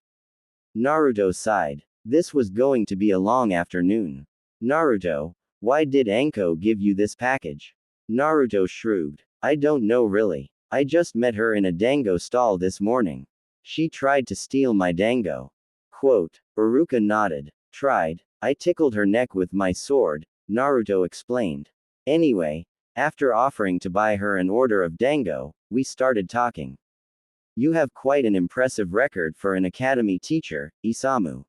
Naruto sighed. This was going to be a long afternoon. Naruto, why did Anko give you this package? Naruto shrugged. I don't know really. I just met her in a dango stall this morning. She tried to steal my dango. Quote. Iruka nodded. Tried. I tickled her neck with my sword, Naruto explained. Anyway, after offering to buy her an order of dango, we started talking. You have quite an impressive record for an academy teacher, Isamu.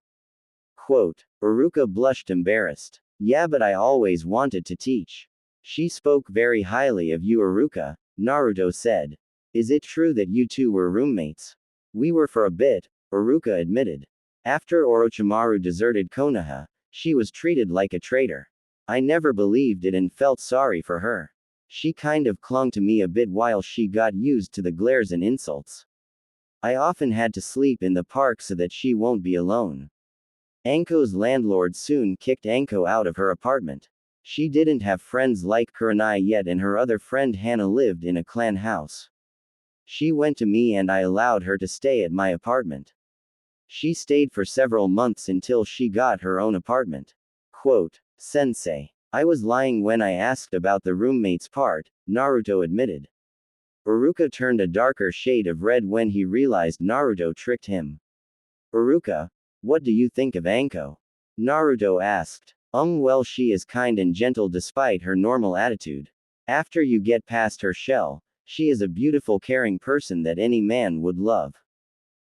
Quote. Iruka blushed embarrassed. Yeah, but I always wanted to teach. She spoke very highly of you, Iruka, Naruto said. Is it true that you two were roommates? We were for a bit, Iruka admitted. After Orochimaru deserted Konoha, she was treated like a traitor. I never believed it and felt sorry for her. She kind of clung to me a bit while she got used to the glares and insults. I often had to sleep in the park so that she won't be alone. Anko's landlord soon kicked Anko out of her apartment. She didn't have friends like Kurenai yet, and her other friend Hana lived in a clan house. She went to me and I allowed her to stay at my apartment. She stayed for several months until she got her own apartment. Quote. Sensei. I was lying when I asked about the roommates part, Naruto admitted. Iruka turned a darker shade of red when he realized Naruto tricked him. Iruka, what do you think of Anko? Naruto asked. Well, she is kind and gentle despite her normal attitude. After you get past her shell, she is a beautiful, caring person that any man would love.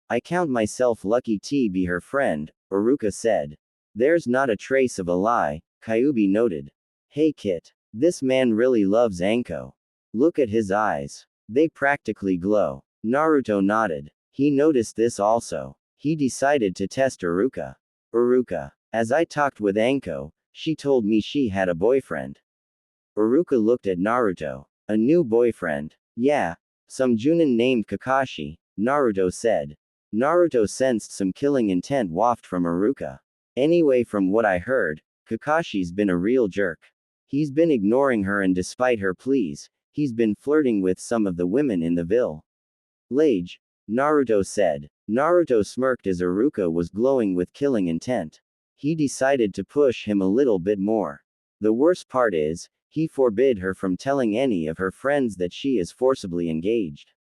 I count myself lucky to be her friend, Iruka said. There's not a trace of a lie, Kyuubi noted. Hey Kit, this man really loves Anko. Look at his eyes. They practically glow. Naruto nodded. He noticed this also. He decided to test Iruka. Iruka, as I talked with Anko, she told me she had a boyfriend. Iruka looked at Naruto. A new boyfriend? Yeah. Some Junin named Kakashi, Naruto said. Naruto sensed some killing intent waft from Iruka. Anyway, from what I heard, Kakashi's been a real jerk. He's been ignoring her, and despite her pleas, he's been flirting with some of the women in the village, Naruto said. Naruto smirked as Iruka was glowing with killing intent. He decided to push him a little bit more. The worst part is, he forbid her from telling any of her friends that she is forcibly engaged.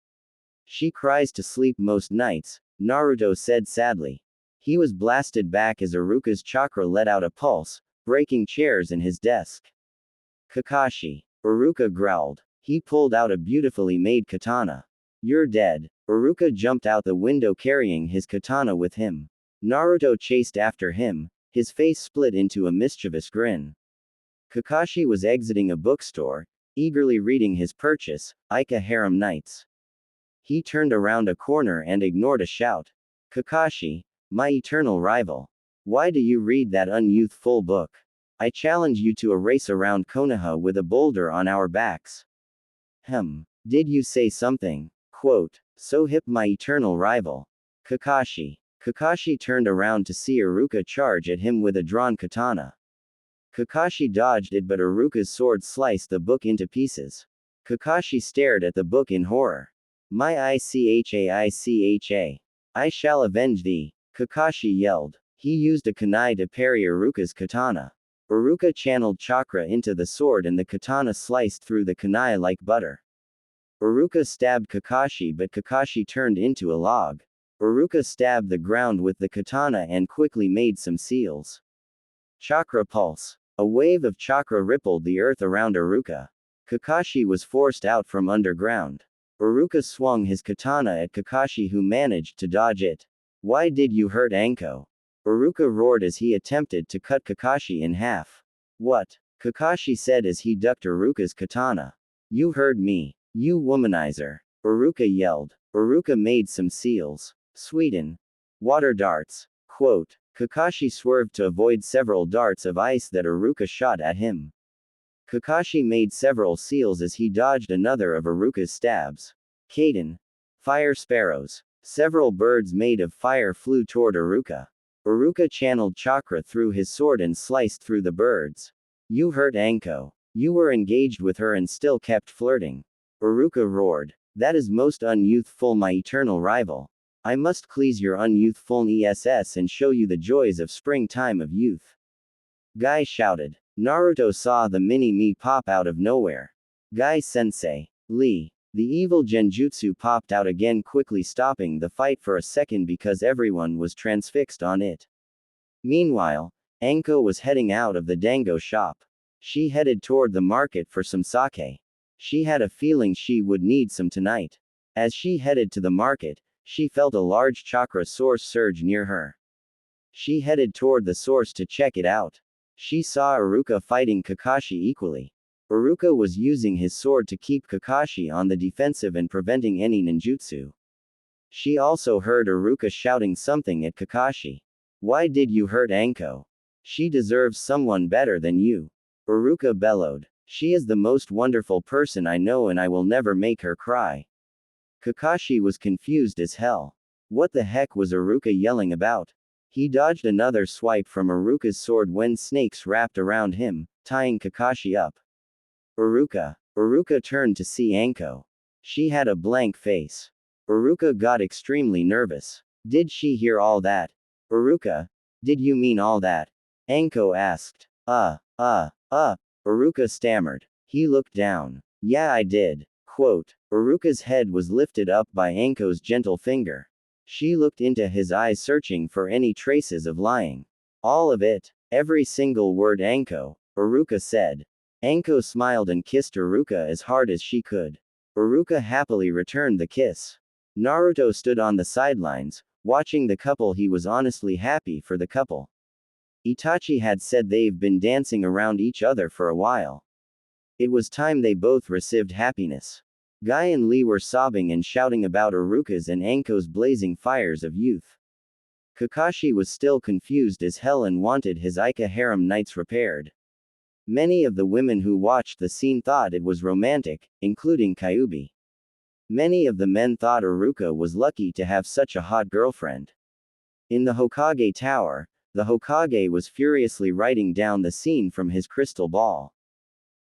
She cries to sleep most nights, Naruto said sadly. He was blasted back as Iruka's chakra let out a pulse, breaking chairs and his desk. Kakashi. Iruka growled. He pulled out a beautifully made katana. You're dead. Iruka jumped out the window carrying his katana with him. Naruto chased after him, his face split into a mischievous grin. Kakashi was exiting a bookstore, eagerly reading his purchase, Ika Harem Nights. He turned around a corner and ignored a shout. Kakashi, my eternal rival. Why do you read that unyouthful book? I challenge you to a race around Konoha with a boulder on our backs. Did you say something? Quote. So hip, my eternal rival. Kakashi. Kakashi turned around to see Iruka charge at him with a drawn katana. Kakashi dodged it, but Iruka's sword sliced the book into pieces. Kakashi stared at the book in horror. My Icha. I shall avenge thee, Kakashi yelled. He used a kunai to parry Iruka's katana. Iruka channeled chakra into the sword and the katana sliced through the kunai like butter. Iruka stabbed Kakashi, but Kakashi turned into a log. Iruka stabbed the ground with the katana and quickly made some seals. Chakra pulse. A wave of chakra rippled the earth around Iruka. Kakashi was forced out from underground. Iruka swung his katana at Kakashi, who managed to dodge it. Why did you hurt Anko? Iruka roared as he attempted to cut Kakashi in half. What? Kakashi said as he ducked Iruka's katana. You heard me. You womanizer. Iruka yelled. Iruka made some seals. Sweden. Water darts. Quote. Kakashi swerved to avoid several darts of ice that Iruka shot at him. Kakashi made several seals as he dodged another of Iruka's stabs. Kaden. Fire sparrows. Several birds made of fire flew toward Iruka. Iruka channeled chakra through his sword and sliced through the birds. You hurt Anko. You were engaged with her and still kept flirting. Iruka roared. That is most unyouthful, my eternal rival. I must please your unyouthful ESS and show you the joys of springtime of youth. Guy shouted. Naruto saw the mini-me pop out of nowhere. Guy-sensei. Lee. The evil genjutsu popped out again, quickly stopping the fight for a second because everyone was transfixed on it. Meanwhile, Anko was heading out of the dango shop. She headed toward the market for some sake. She had a feeling she would need some tonight. As she headed to the market, she felt a large chakra source surge near her. She headed toward the source to check it out. She saw Iruka fighting Kakashi equally. Iruka was using his sword to keep Kakashi on the defensive and preventing any ninjutsu. She also heard Iruka shouting something at Kakashi. Why did you hurt Anko? She deserves someone better than you. Iruka bellowed. She is the most wonderful person I know and I will never make her cry. Kakashi was confused as hell. What the heck was Iruka yelling about? He dodged another swipe from Iruka's sword when snakes wrapped around him, tying Kakashi up. Iruka. Iruka turned to see Anko. She had a blank face. Iruka got extremely nervous. Did she hear all that? Iruka. Did you mean all that? Anko asked. Iruka stammered. He looked down. Yeah, I did. Quote. Iruka's head was lifted up by Anko's gentle finger. She looked into his eyes, searching for any traces of lying. All of it. Every single word. Anko. Iruka said. Anko smiled and kissed Iruka as hard as she could. Iruka happily returned the kiss. Naruto stood on the sidelines, watching the couple. He was honestly happy for the couple. Itachi had said they've been dancing around each other for a while. It was time they both received happiness. Guy and Lee were sobbing and shouting about Iruka's and Anko's blazing fires of youth. Kakashi was still confused as hell and wanted his Ika harem nights repaired. Many of the women who watched the scene thought it was romantic, including Kyubi. Many of the men thought Iruka was lucky to have such a hot girlfriend. In the Hokage Tower, the Hokage was furiously writing down the scene from his crystal ball.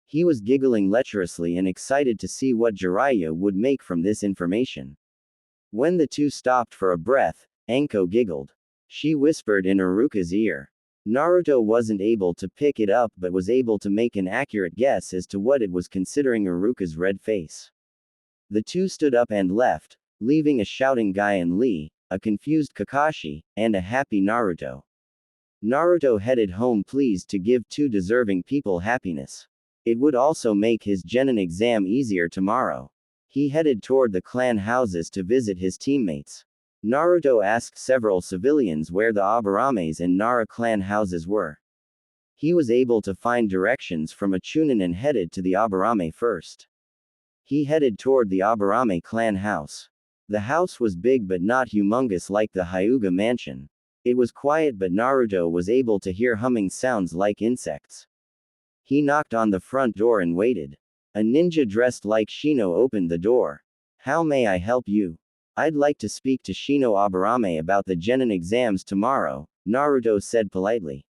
He was giggling lecherously and excited to see what Jiraiya would make from this information. When the two stopped for a breath, Anko giggled. She whispered in Iruka's ear. Naruto wasn't able to pick it up but was able to make an accurate guess as to what it was, considering Iruka's red face. The two stood up and left, leaving a shouting Guy and Lee, a confused Kakashi, and a happy Naruto. Naruto headed home, pleased to give two deserving people happiness. It would also make his genin exam easier tomorrow. He headed toward the clan houses to visit his teammates. Naruto asked several civilians where the Abarames and Nara clan houses were. He was able to find directions from a Chunin and headed to the Abarame first. He headed toward the Abarame clan house. The house was big but not humongous like the Hyuga mansion. It was quiet but Naruto was able to hear humming sounds like insects. He knocked on the front door and waited. A ninja dressed like Shino opened the door. How may I help you? I'd like to speak to Shino Abarame about the genin exams tomorrow, Naruto said politely.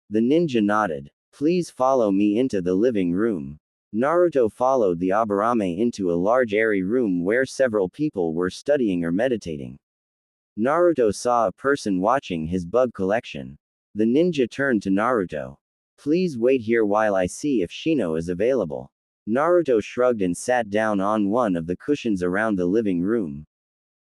The ninja nodded. Please follow me into the living room. Naruto followed the Abarame into a large airy room where several people were studying or meditating. Naruto saw a person watching his bug collection. The ninja turned to Naruto. Please wait here while I see if Shino is available. Naruto shrugged and sat down on one of the cushions around the living room.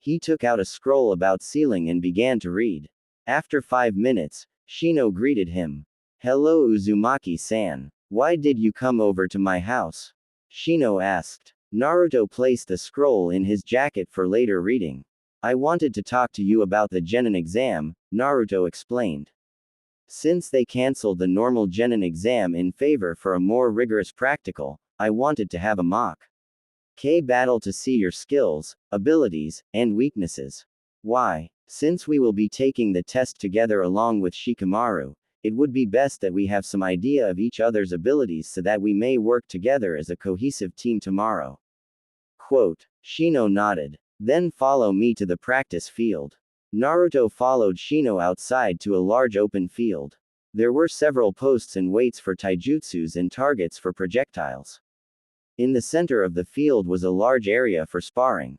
He took out a scroll about sealing and began to read. After 5 minutes, Shino greeted him. Hello Uzumaki-san. Why did you come over to my house? Shino asked. Naruto placed the scroll in his jacket for later reading. I wanted to talk to you about the genin exam, Naruto explained. Since they cancelled the normal genin exam in favor for a more rigorous practical, I wanted to have a mock K battle to see your skills, abilities, and weaknesses. Why? Since we will be taking the test together along with Shikamaru, it would be best that we have some idea of each other's abilities so that we may work together as a cohesive team tomorrow. Quote. Shino nodded. Then follow me to the practice field. Naruto followed Shino outside to a large open field. There were several posts and weights for taijutsus and targets for projectiles. In the center of the field was a large area for sparring.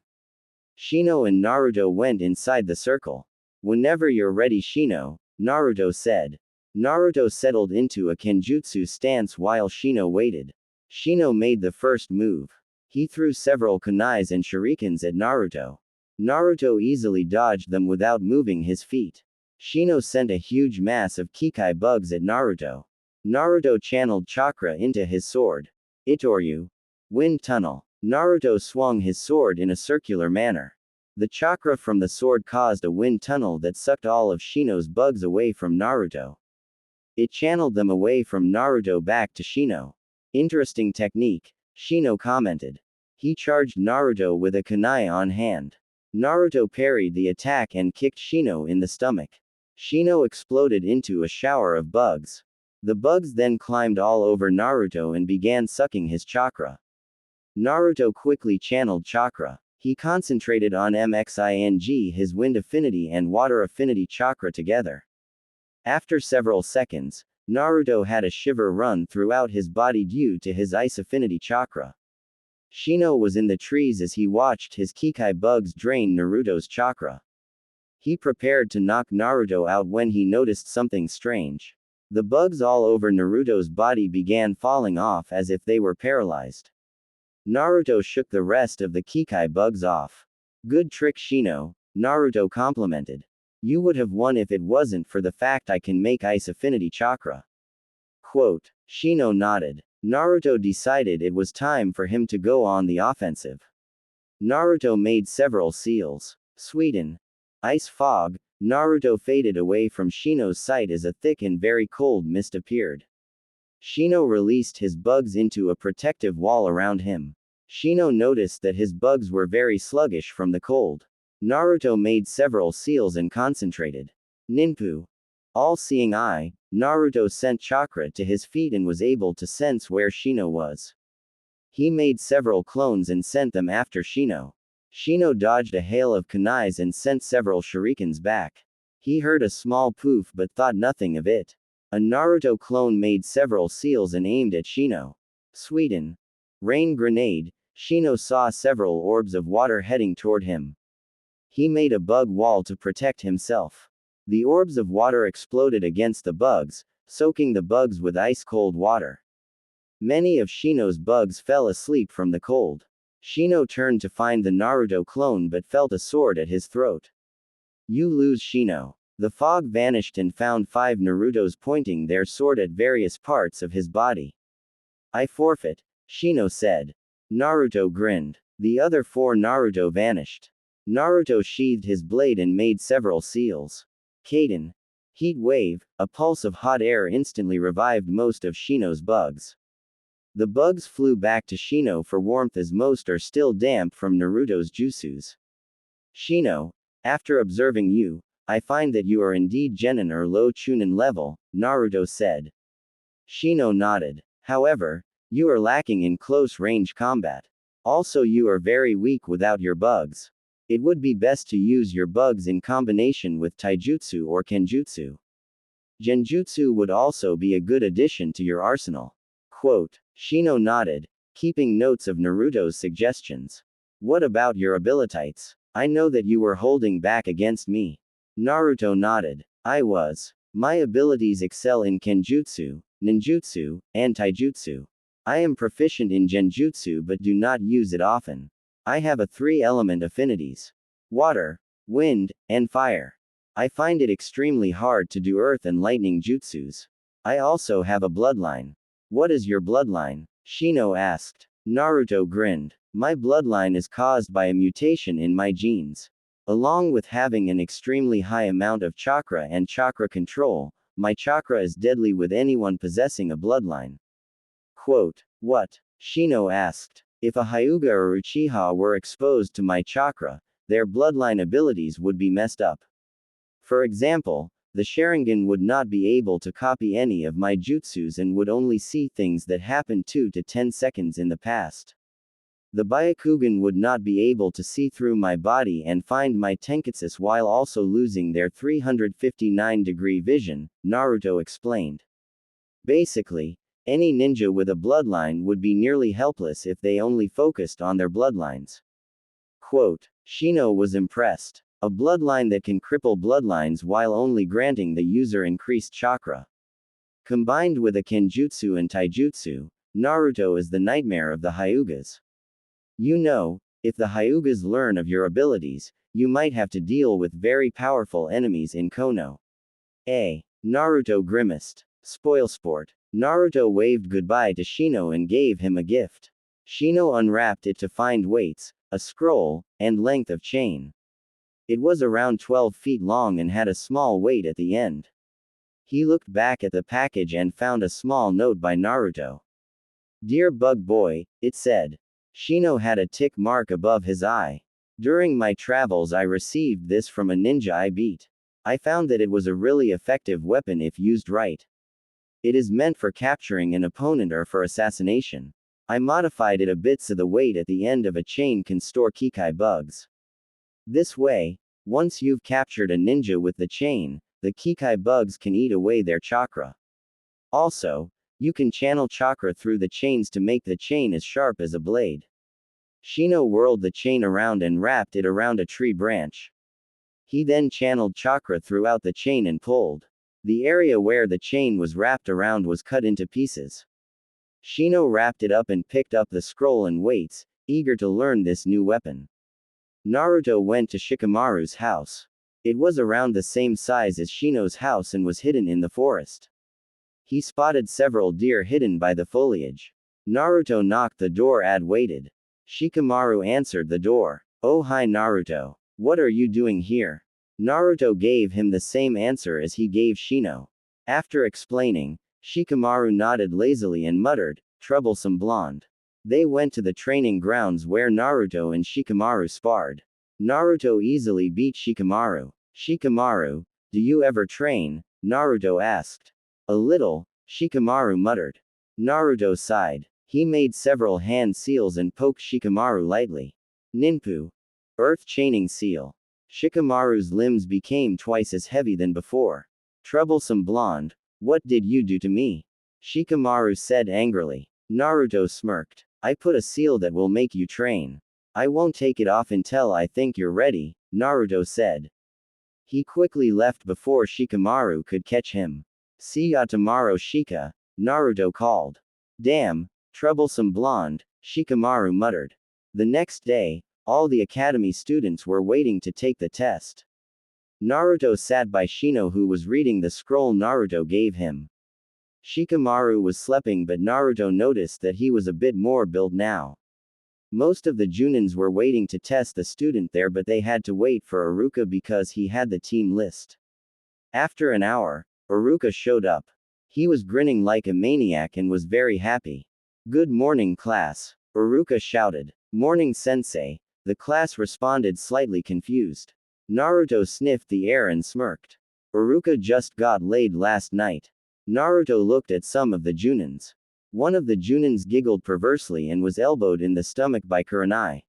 Shino and Naruto went inside the circle. Whenever you're ready, Shino, Naruto said. Naruto settled into a kenjutsu stance while Shino waited. Shino made the first move. He threw several kunais and shurikens at Naruto. Naruto easily dodged them without moving his feet. Shino sent a huge mass of Kekkei bugs at Naruto. Naruto channeled chakra into his sword. Itoryu. Wind tunnel. Naruto swung his sword in a circular manner. The chakra from the sword caused a wind tunnel that sucked all of Shino's bugs away from Naruto. It channeled them away from Naruto back to Shino. Interesting technique, Shino commented. He charged Naruto with a kunai on hand. Naruto parried the attack and kicked Shino in the stomach. Shino exploded into a shower of bugs. The bugs then climbed all over Naruto and began sucking his chakra. Naruto quickly channeled chakra. He concentrated on mxing his wind affinity and water affinity chakra together. After several seconds, Naruto had a shiver run throughout his body due to his ice affinity chakra. Shino was in the trees as he watched his Kekkei bugs drain Naruto's chakra. He prepared to knock Naruto out when he noticed something strange. The bugs all over Naruto's body began falling off as if they were paralyzed. Naruto shook the rest of the Kekkei bugs off. Good trick, Shino, Naruto complimented. You would have won if it wasn't for the fact I can make ice affinity chakra. Quote. Shino nodded. Naruto decided it was time for him to go on the offensive. Naruto made several seals. Sweden. Ice fog. Naruto faded away from Shino's sight as a thick and very cold mist appeared. Shino released his bugs into a protective wall around him. Shino noticed that his bugs were very sluggish from the cold. Naruto made several seals and concentrated. Ninpu. All-seeing eye, Naruto sent chakra to his feet and was able to sense where Shino was. He made several clones and sent them after Shino. Shino dodged a hail of kunais and sent several shurikens back. He heard a small poof but thought nothing of it. A Naruto clone made several seals and aimed at Shino. Sweden. Rain grenade. Shino saw several orbs of water heading toward him. He made a bug wall to protect himself. The orbs of water exploded against the bugs, soaking the bugs with ice-cold water. Many of Shino's bugs fell asleep from the cold. Shino turned to find the Naruto clone but felt a sword at his throat. You lose, Shino. The fog vanished and found 5 Narutos pointing their sword at various parts of his body. I forfeit, Shino said. Naruto grinned. The other 4 Naruto vanished. Naruto sheathed his blade and made several seals. Kaden. Heat wave, a pulse of hot air instantly revived most of Shino's bugs. The bugs flew back to Shino for warmth as most are still damp from Naruto's jutsus. Shino, after observing you, I find that you are indeed Genin or low Chunin level, Naruto said. Shino nodded. However, you are lacking in close-range combat. Also, you are very weak without your bugs. It would be best to use your bugs in combination with taijutsu or kenjutsu. Genjutsu would also be a good addition to your arsenal. Quote. Shino nodded, keeping notes of Naruto's suggestions. What about your abilities? I know that you were holding back against me. Naruto nodded. I was. My abilities excel in kenjutsu, ninjutsu, and taijutsu. I am proficient in genjutsu but do not use it often. I have a 3-element affinities. Water, wind, and fire. I find it extremely hard to do earth and lightning jutsus. I also have a bloodline. What is your bloodline? Shino asked. Naruto grinned. My bloodline is caused by a mutation in my genes. Along with having an extremely high amount of chakra and chakra control, my chakra is deadly with anyone possessing a bloodline. Quote. What? Shino asked. If a Hyuga or Uchiha were exposed to my chakra, their bloodline abilities would be messed up. For example, the Sharingan would not be able to copy any of my jutsus and would only see things that happened 2 to 10 seconds in the past. The Byakugan would not be able to see through my body and find my tenketsus while also losing their 359-degree vision, Naruto explained. Basically, any ninja with a bloodline would be nearly helpless if they only focused on their bloodlines. Quote. Shino was impressed. A bloodline that can cripple bloodlines while only granting the user increased chakra. Combined with a Kenjutsu and Taijutsu, Naruto is the nightmare of the Hyugas. You know, if the Hyugas learn of your abilities, you might have to deal with very powerful enemies in Kono. Naruto grimaced. Spoilsport. Naruto waved goodbye to Shino and gave him a gift. Shino unwrapped it to find weights, a scroll, and length of chain. It was around 12 feet long and had a small weight at the end. He looked back at the package and found a small note by Naruto. Dear Bug Boy, it said. Shino had a tick mark above his eye. During my travels I received this from a ninja I beat. I found that it was a really effective weapon if used right. It is meant for capturing an opponent or for assassination. I modified it a bit so the weight at the end of a chain can store Kekkei bugs. This way, once you've captured a ninja with the chain, the Kekkei bugs can eat away their chakra. Also, you can channel chakra through the chains to make the chain as sharp as a blade. Shino whirled the chain around and wrapped it around a tree branch. He then channeled chakra throughout the chain and pulled. The area where the chain was wrapped around was cut into pieces. Shino wrapped it up and picked up the scroll and weights, eager to learn this new weapon. Naruto went to Shikamaru's house. It was around the same size as Shino's house and was hidden in the forest. He spotted several deer hidden by the foliage. Naruto knocked the door and waited. Shikamaru answered the door. Oh hi Naruto. What are you doing here? Naruto gave him the same answer as he gave Shino. After explaining, Shikamaru nodded lazily and muttered, troublesome blonde. They went to the training grounds where Naruto and Shikamaru sparred. Naruto easily beat Shikamaru. Shikamaru, do you ever train? Naruto asked. A little, Shikamaru muttered. Naruto sighed. He made several hand seals and poked Shikamaru lightly. Ninpu. Earth chaining seal. Shikamaru's limbs became twice as heavy than before. Troublesome blonde, what did you do to me? Shikamaru said angrily. Naruto smirked. I put a seal that will make you train. I won't take it off until I think you're ready, Naruto said. He quickly left before Shikamaru could catch him. See ya tomorrow Shika, Naruto called. Damn, troublesome blonde, Shikamaru muttered. The next day, all the academy students were waiting to take the test. Naruto sat by Shino who was reading the scroll Naruto gave him. Shikamaru was sleeping but Naruto noticed that he was a bit more built now. Most of the Junins were waiting to test the student there but they had to wait for Iruka because he had the team list. After an hour, Iruka showed up. He was grinning like a maniac and was very happy. Good morning class, Iruka shouted. Morning sensei, the class responded slightly confused. Naruto sniffed the air and smirked. Iruka just got laid last night. Naruto looked at some of the Junins. One of the Junins giggled perversely and was elbowed in the stomach by Kurenai.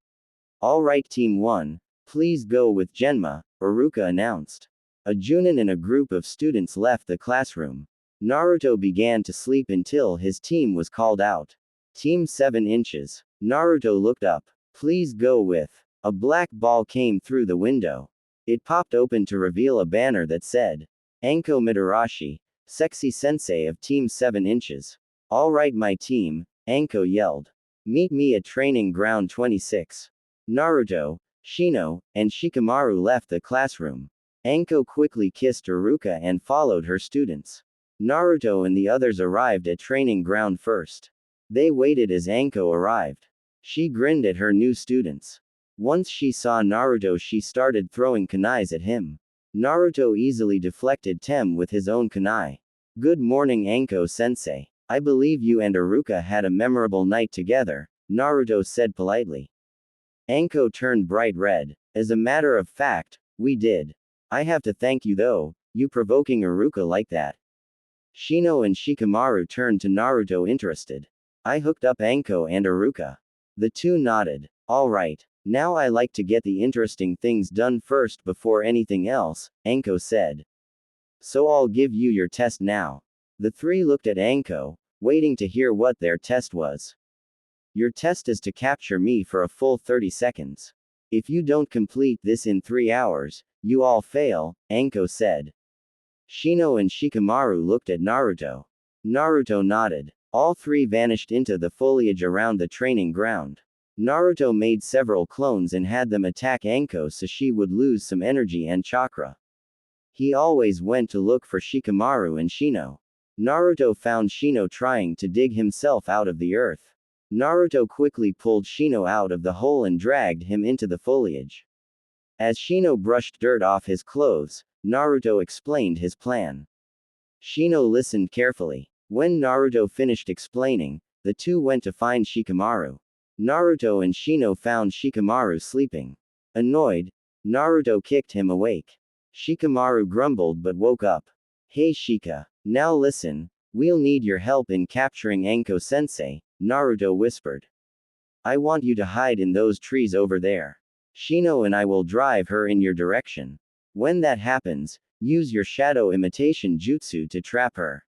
Alright Team 1, please go with Genma, Iruka announced. A Junin and a group of students left the classroom. Naruto began to sleep until his team was called out. Team 7 inches. Naruto looked up. Please go with. A black ball came through the window. It popped open to reveal a banner that said, Anko Mitarashi, sexy sensei of Team 7 inches. Alright my team, Anko yelled. Meet me at training ground 26. Naruto, Shino, and Shikamaru left the classroom. Anko quickly kissed Iruka and followed her students. Naruto and the others arrived at training ground first. They waited as Anko arrived. She grinned at her new students. Once she saw Naruto she started throwing kunais at him. Naruto easily deflected Tem with his own kunai. Good morning Anko sensei. I believe you and Iruka had a memorable night together, Naruto said politely. Anko turned bright red. As a matter of fact, we did. I have to thank you though, you provoking Iruka like that. Shino and Shikamaru turned to Naruto interested. I hooked up Anko and Iruka. The two nodded. Alright, now I like to get the interesting things done first before anything else, Anko said. So I'll give you your test now. The three looked at Anko, waiting to hear what their test was. Your test is to capture me for a full 30 seconds. If you don't complete this in 3 hours, you all fail, Anko said. Shino and Shikamaru looked at Naruto. Naruto nodded. All three vanished into the foliage around the training ground. Naruto made several clones and had them attack Anko so she would lose some energy and chakra. He always went to look for Shikamaru and Shino. Naruto found Shino trying to dig himself out of the earth. Naruto quickly pulled Shino out of the hole and dragged him into the foliage. As Shino brushed dirt off his clothes, Naruto explained his plan. Shino listened carefully. When Naruto finished explaining, the two went to find Shikamaru. Naruto and Shino found Shikamaru sleeping. Annoyed, Naruto kicked him awake. Shikamaru grumbled but woke up. Hey Shika, now listen, we'll need your help in capturing Anko-sensei, Naruto whispered. I want you to hide in those trees over there. Shino and I will drive her in your direction. When that happens, use your shadow imitation jutsu to trap her.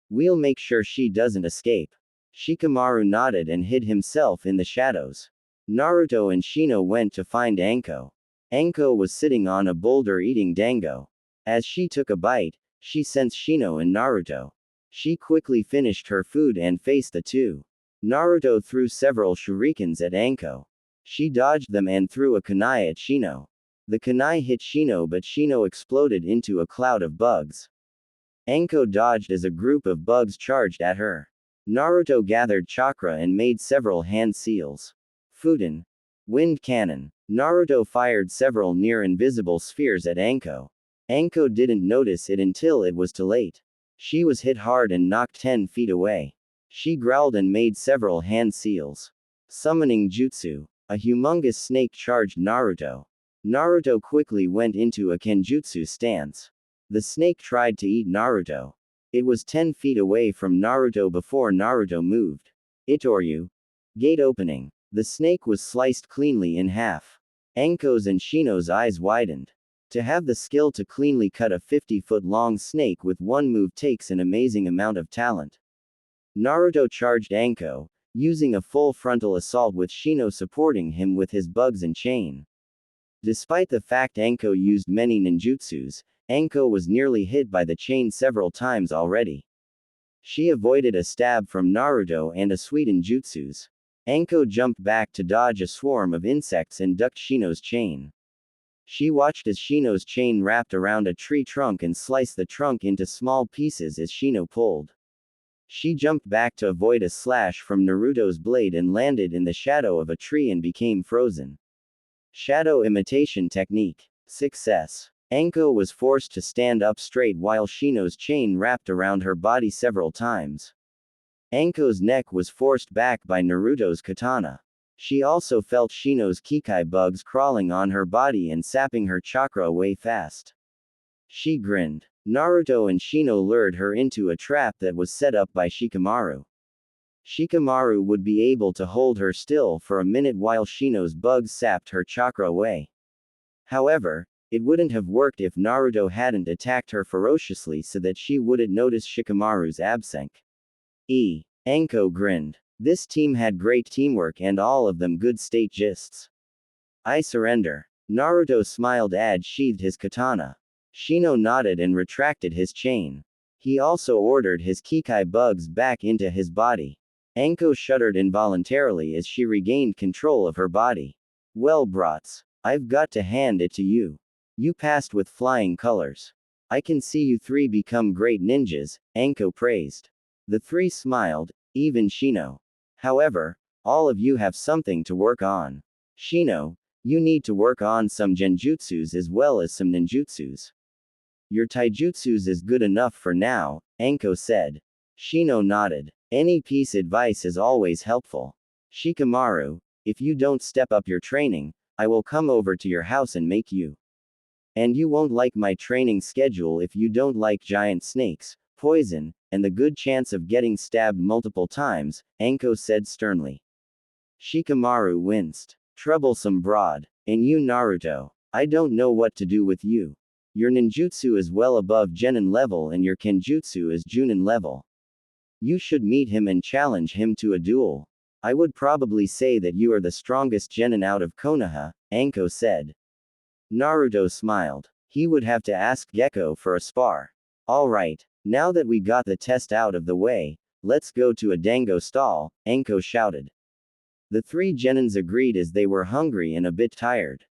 We'll make sure she doesn't escape. Shikamaru nodded and hid himself in the shadows. Naruto and Shino went to find Anko. Anko was sitting on a boulder eating dango. As she took a bite, she sensed Shino and Naruto. She quickly finished her food and faced the two. Naruto threw several shurikens at Anko. She dodged them and threw a kunai at Shino. The kunai hit Shino but Shino exploded into a cloud of bugs. Anko dodged as a group of bugs charged at her. Naruto gathered chakra and made several hand seals. Fuden. Wind cannon. Naruto fired several near-invisible spheres at Anko. Anko didn't notice it until it was too late. She was hit hard and knocked 10 feet away. She growled and made several hand seals. Summoning jutsu. A humongous snake charged Naruto. Naruto quickly went into a kenjutsu stance. The snake tried to eat Naruto. It was 10 feet away from Naruto before Naruto moved. Itoryu. Gate opening. The snake was sliced cleanly in half. Anko's and Shino's eyes widened. To have the skill to cleanly cut a 50-foot-long snake with one move takes an amazing amount of talent. Naruto charged Anko, using a full frontal assault with Shino supporting him with his bugs and chain. Despite the fact Anko used many ninjutsus, Anko was nearly hit by the chain several times already. She avoided a stab from Naruto and a sweetened jutsus. Anko jumped back to dodge a swarm of insects and ducked Shino's chain. She watched as Shino's chain wrapped around a tree trunk and sliced the trunk into small pieces as Shino pulled. She jumped back to avoid a slash from Naruto's blade and landed in the shadow of a tree and became frozen. Shadow imitation technique. Success. Anko was forced to stand up straight while Shino's chain wrapped around her body several times. Anko's neck was forced back by Naruto's katana. She also felt Shino's Kekkei bugs crawling on her body and sapping her chakra away fast. She grinned. Naruto and Shino lured her into a trap that was set up by Shikamaru. Shikamaru would be able to hold her still for a minute while Shino's bugs sapped her chakra away. However, it wouldn't have worked if Naruto hadn't attacked her ferociously so that she wouldn't notice Shikamaru's absence. Anko grinned. This team had great teamwork and all of them good state gists. I surrender. Naruto smiled and sheathed his katana. Shino nodded and retracted his chain. He also ordered his Kekkei bugs back into his body. Anko shuddered involuntarily as she regained control of her body. Well brats, I've got to hand it to you. You passed with flying colors. I can see you three become great ninjas, Anko praised. The three smiled, even Shino. However, all of you have something to work on. Shino, you need to work on some genjutsus as well as some ninjutsus. Your taijutsus is good enough for now, Anko said. Shino nodded. Any piece advice is always helpful. Shikamaru, if you don't step up your training, I will come over to your house and make you. And you won't like my training schedule if you don't like giant snakes, poison, and the good chance of getting stabbed multiple times, Anko said sternly. Shikamaru winced. Troublesome broad. And you Naruto, I don't know what to do with you. Your ninjutsu is well above genin level and your kenjutsu is junin level. You should meet him and challenge him to a duel. I would probably say that you are the strongest genin out of Konoha, Anko said. Naruto smiled. He would have to ask Gekko for a spar. Alright. Now that we got the test out of the way, let's go to a dango stall, Anko shouted. The three genins agreed as they were hungry and a bit tired.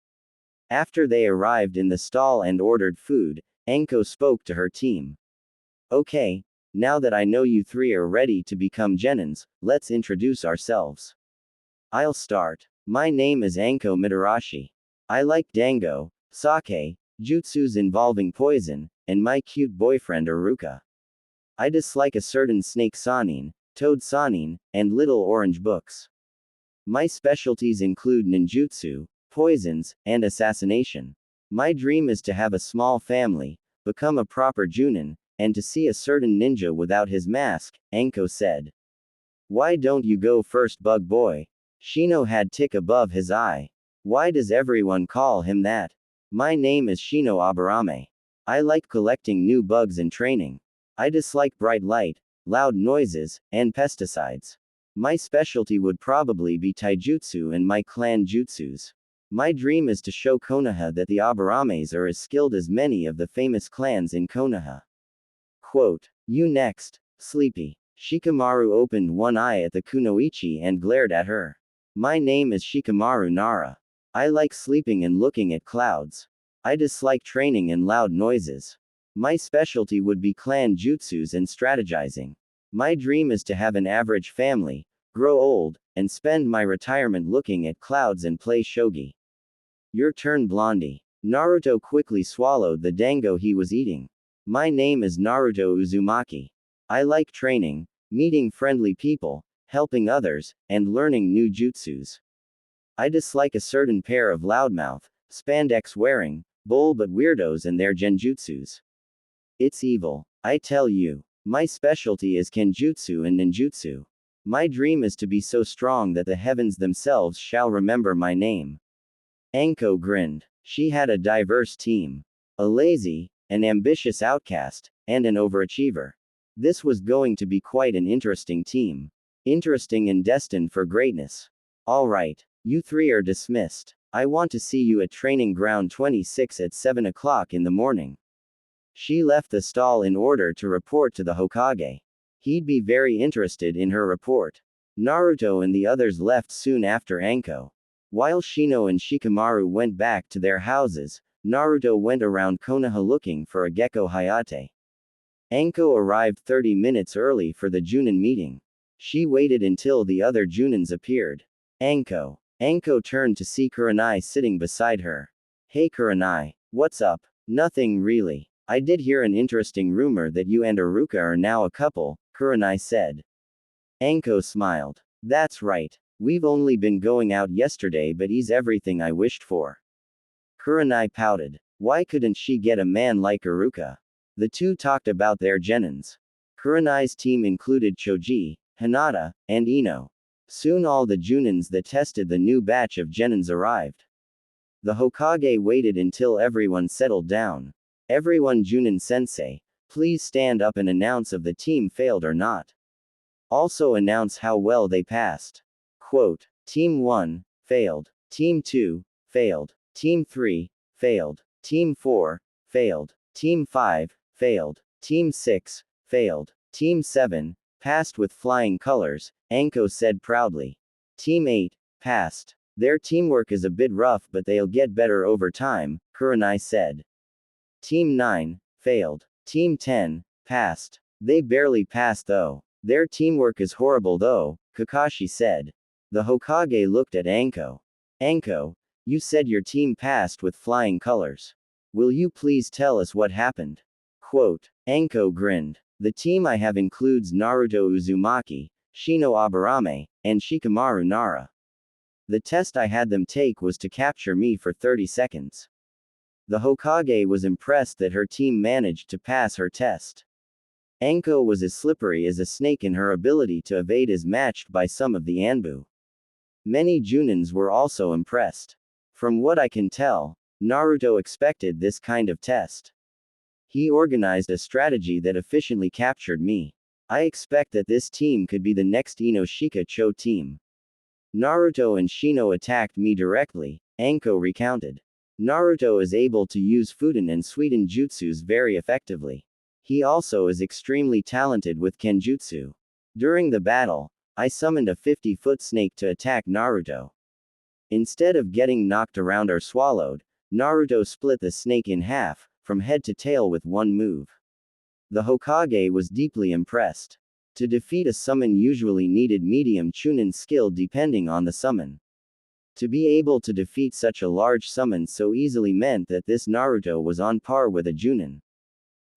After they arrived in the stall and ordered food, Anko spoke to her team. Okay, now that I know you three are ready to become genins, let's introduce ourselves. I'll start. My name is Anko Mitarashi. I like dango, sake, jutsus involving poison, and my cute boyfriend Aruka. I dislike a certain snake sanin, toad sanin, and little orange books. My specialties include ninjutsu, poisons, and assassination. My dream is to have a small family, become a proper junin, and to see a certain ninja without his mask, Anko said. Why don't you go first, bug boy? Shino had tick above his eye. Why does everyone call him that? My name is Shino Abarame. I like collecting new bugs and training. I dislike bright light, loud noises, and pesticides. My specialty would probably be taijutsu and my clan jutsus. My dream is to show Konoha that the Abarames are as skilled as many of the famous clans in Konoha. Quote, you next, sleepy. Shikamaru opened one eye at the kunoichi and glared at her. My name is Shikamaru Nara. I like sleeping and looking at clouds. I dislike training and loud noises. My specialty would be clan jutsus and strategizing. My dream is to have an average family, grow old, and spend my retirement looking at clouds and play shogi. Your turn, Blondie. Naruto quickly swallowed the dango he was eating. My name is Naruto Uzumaki. I like training, meeting friendly people, helping others, and learning new jutsus. I dislike a certain pair of loudmouth, spandex wearing, bull but weirdos and their genjutsus. It's evil, I tell you. My specialty is kenjutsu and ninjutsu. My dream is to be so strong that the heavens themselves shall remember my name. Anko grinned. She had a diverse team. A lazy, an ambitious outcast, and an overachiever. This was going to be quite an interesting team. Interesting and destined for greatness. Alright, you three are dismissed. I want to see you at training ground 26 at 7 o'clock in the morning. She left the stall in order to report to the Hokage. He'd be very interested in her report. Naruto and the others left soon after Anko. While Shino and Shikamaru went back to their houses, Naruto went around Konoha looking for a Gecko Hayate. Anko arrived 30 minutes early for the Junin meeting. She waited until the other Junins appeared. Anko. Anko turned to see Kurenai sitting beside her. Hey Kurenai, what's up? Nothing really. I did hear an interesting rumor that you and Aruka are now a couple, Kurenai said. Anko smiled. That's right. We've only been going out yesterday, but he's everything I wished for. Kurenai pouted. Why couldn't she get a man like Aruka? The two talked about their genins. Kurenai's team included Choji, Hinata, and Ino. Soon all the Junins that tested the new batch of genins arrived. The Hokage waited until everyone settled down. Everyone Junin sensei, please stand up and announce if the team failed or not. Also announce how well they passed. Quote, Team 1, failed. Team 2, failed. Team 3, failed. Team 4, failed. Team 5, failed. Team 6, failed. Team 7, passed with flying colors, Anko said proudly. Team 8, passed. Their teamwork is a bit rough but they'll get better over time, Kurenai said. Team 9, failed. Team 10, passed. They barely passed though. Their teamwork is horrible though, Kakashi said. The Hokage looked at Anko. Anko, you said your team passed with flying colors. Will you please tell us what happened? Quote, Anko grinned. The team I have includes Naruto Uzumaki, Shino Abarame, and Shikamaru Nara. The test I had them take was to capture me for 30 seconds. The Hokage was impressed that her team managed to pass her test. Anko was as slippery as a snake and her ability to evade is matched by some of the Anbu. Many Junins were also impressed. From what I can tell, Naruto expected this kind of test. He organized a strategy that efficiently captured me. I expect that this team could be the next Inoshika Cho team. Naruto and Shino attacked me directly, Anko recounted. Naruto is able to use Fuden and Suiten jutsus very effectively. He also is extremely talented with Kenjutsu. During the battle, I summoned a 50-foot snake to attack Naruto. Instead of getting knocked around or swallowed, Naruto split the snake in half, from head to tail with one move. The Hokage was deeply impressed. To defeat a summon usually needed medium chunin skill depending on the summon. To be able to defeat such a large summon so easily meant that this Naruto was on par with a Junin.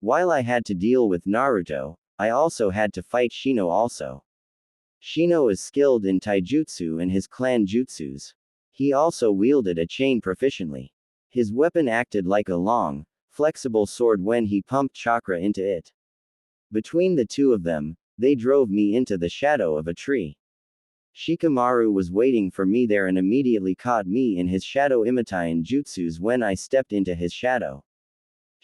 While I had to deal with Naruto, I also had to fight Shino also. Shino is skilled in taijutsu and his clan jutsus. He also wielded a chain proficiently. His weapon acted like a long, flexible sword when he pumped chakra into it. Between the two of them, they drove me into the shadow of a tree. Shikamaru was waiting for me there and immediately caught me in his shadow imitating jutsus when I stepped into his shadow.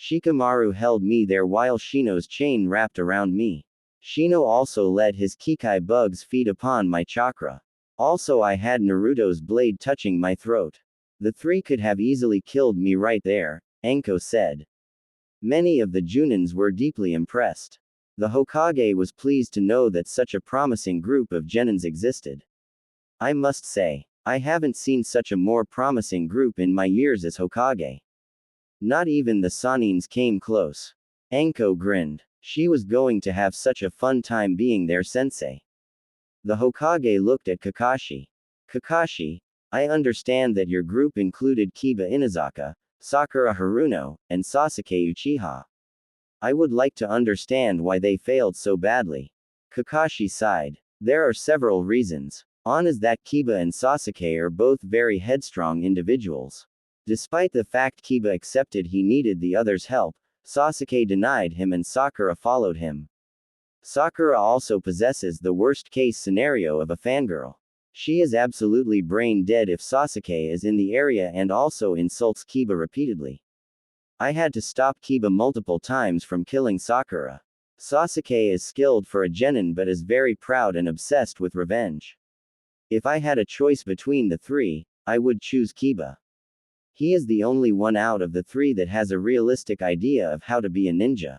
Shikamaru held me there while Shino's chain wrapped around me. Shino also let his Kekkei bugs feed upon my chakra. Also I had Naruto's blade touching my throat. The three could have easily killed me right there, Anko said. Many of the Junins were deeply impressed. The Hokage was pleased to know that such a promising group of genins existed. I must say, I haven't seen such a more promising group in my years as Hokage. Not even the Sanins came close. Anko grinned. She was going to have such a fun time being their sensei. The Hokage looked at Kakashi. Kakashi, I understand that your group included Kiba Inazaka, Sakura Haruno, and Sasuke Uchiha. I would like to understand why they failed so badly. Kakashi sighed. There are several reasons. One is that Kiba and Sasuke are both very headstrong individuals. Despite the fact Kiba accepted he needed the others' help, Sasuke denied him and Sakura followed him. Sakura also possesses the worst-case scenario of a fangirl. She is absolutely brain dead if Sasuke is in the area and also insults Kiba repeatedly. I had to stop Kiba multiple times from killing Sakura. Sasuke is skilled for a genin but is very proud and obsessed with revenge. If I had a choice between the three, I would choose Kiba. He is the only one out of the three that has a realistic idea of how to be a ninja.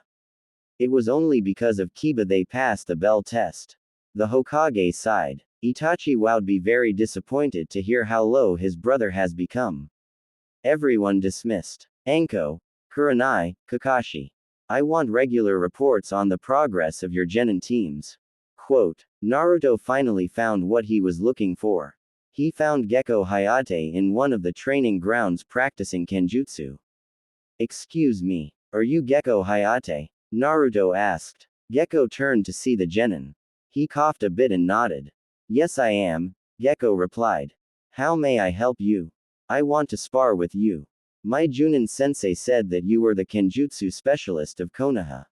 It was only because of Kiba they passed the bell test. The Hokage sighed. Itachi would be very disappointed to hear how low his brother has become. Everyone dismissed. Anko, Kurenai, Kakashi. I want regular reports on the progress of your genin teams. Quote, Naruto finally found what he was looking for. He found Gekko Hayate in one of the training grounds practicing Kenjutsu. Excuse me, are you Gekko Hayate? Naruto asked. Gekko turned to see the genin. He coughed a bit and nodded. Yes I am, Gekko replied. How may I help you? I want to spar with you. My Junin sensei said that you were the Kenjutsu specialist of Konoha.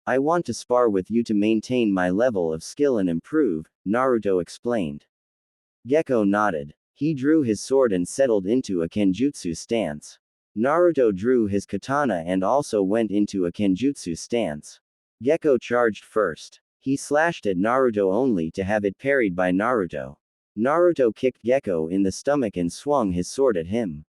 I want to spar with you to maintain my level of skill and improve, Naruto explained. Gekko nodded. He drew his sword and settled into a Kenjutsu stance. Naruto drew his katana and also went into a Kenjutsu stance. Gekko charged first. He slashed at Naruto only to have it parried by Naruto. Naruto kicked Gekko in the stomach and swung his sword at him.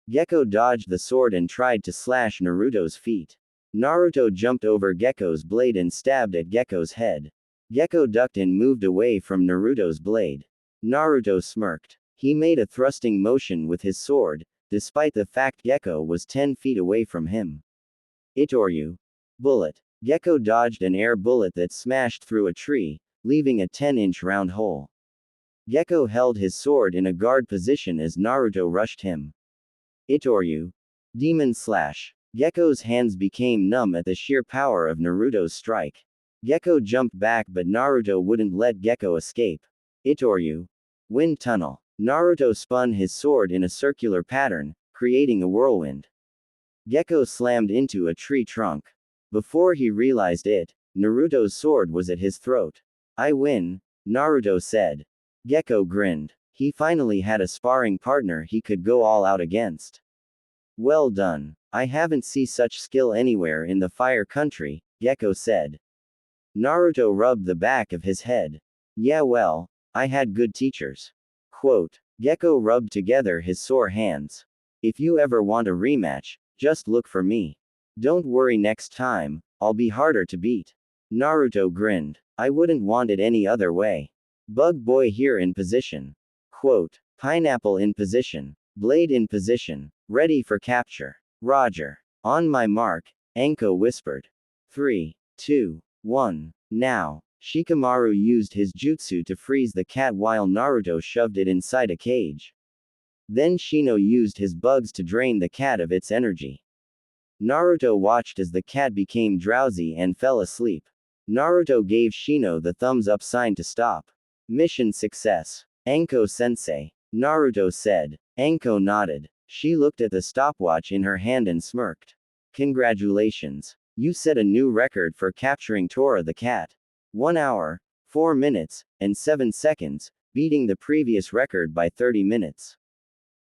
Gekko dodged the sword and tried to slash Naruto's feet. Naruto jumped over Gekko's blade and stabbed at Gekko's head. Gekko ducked and moved away from Naruto's blade. Naruto smirked. He made a thrusting motion with his sword, despite the fact Gekko was 10 feet away from him. Itoryu. Bullet. Gekko dodged an air bullet that smashed through a tree, leaving a 10-inch round hole. Gekko held his sword in a guard position as Naruto rushed him. Itoryu. Demon Slash. Gekko's hands became numb at the sheer power of Naruto's strike. Gekko jumped back but Naruto wouldn't let Gekko escape. Itoryu. Wind Tunnel. Naruto spun his sword in a circular pattern, creating a whirlwind. Gekko slammed into a tree trunk. Before he realized it, Naruto's sword was at his throat. I win, Naruto said. Gekko grinned. He finally had a sparring partner he could go all out against. Well done. I haven't seen such skill anywhere in the Fire Country, Gekko said. Naruto rubbed the back of his head. Yeah well, I had good teachers. Quote. Gekko rubbed together his sore hands. If you ever want a rematch, just look for me. Don't worry, next time, I'll be harder to beat. Naruto grinned. I wouldn't want it any other way. Bug boy here in position. Quote. Pineapple in position. Blade in position. Ready for capture. Roger. On my mark, Anko whispered. 3, 2, 1. Now. Shikamaru used his jutsu to freeze the cat while Naruto shoved it inside a cage. Then Shino used his bugs to drain the cat of its energy. Naruto watched as the cat became drowsy and fell asleep. Naruto gave Shino the thumbs up sign to stop. Mission success. Anko-sensei. Naruto said. Anko nodded. She looked at the stopwatch in her hand and smirked. Congratulations. You set a new record for capturing Tora the cat. 1 hour, 4 minutes, and 7 seconds, beating the previous record by 30 minutes.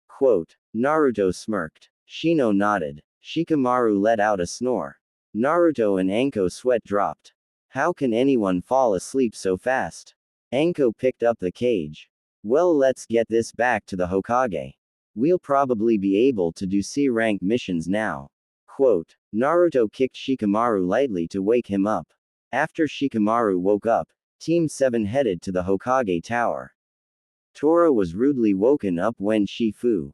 Quote. Naruto smirked. Shino nodded. Shikamaru let out a snore. Naruto and Anko sweat dropped. How can anyone fall asleep so fast? Anko picked up the cage. Well, let's get this back to the Hokage. We'll probably be able to do C-rank missions now. Quote. Naruto kicked Shikamaru lightly to wake him up. After Shikamaru woke up, Team 7 headed to the Hokage Tower. Tora was rudely woken up when Shifu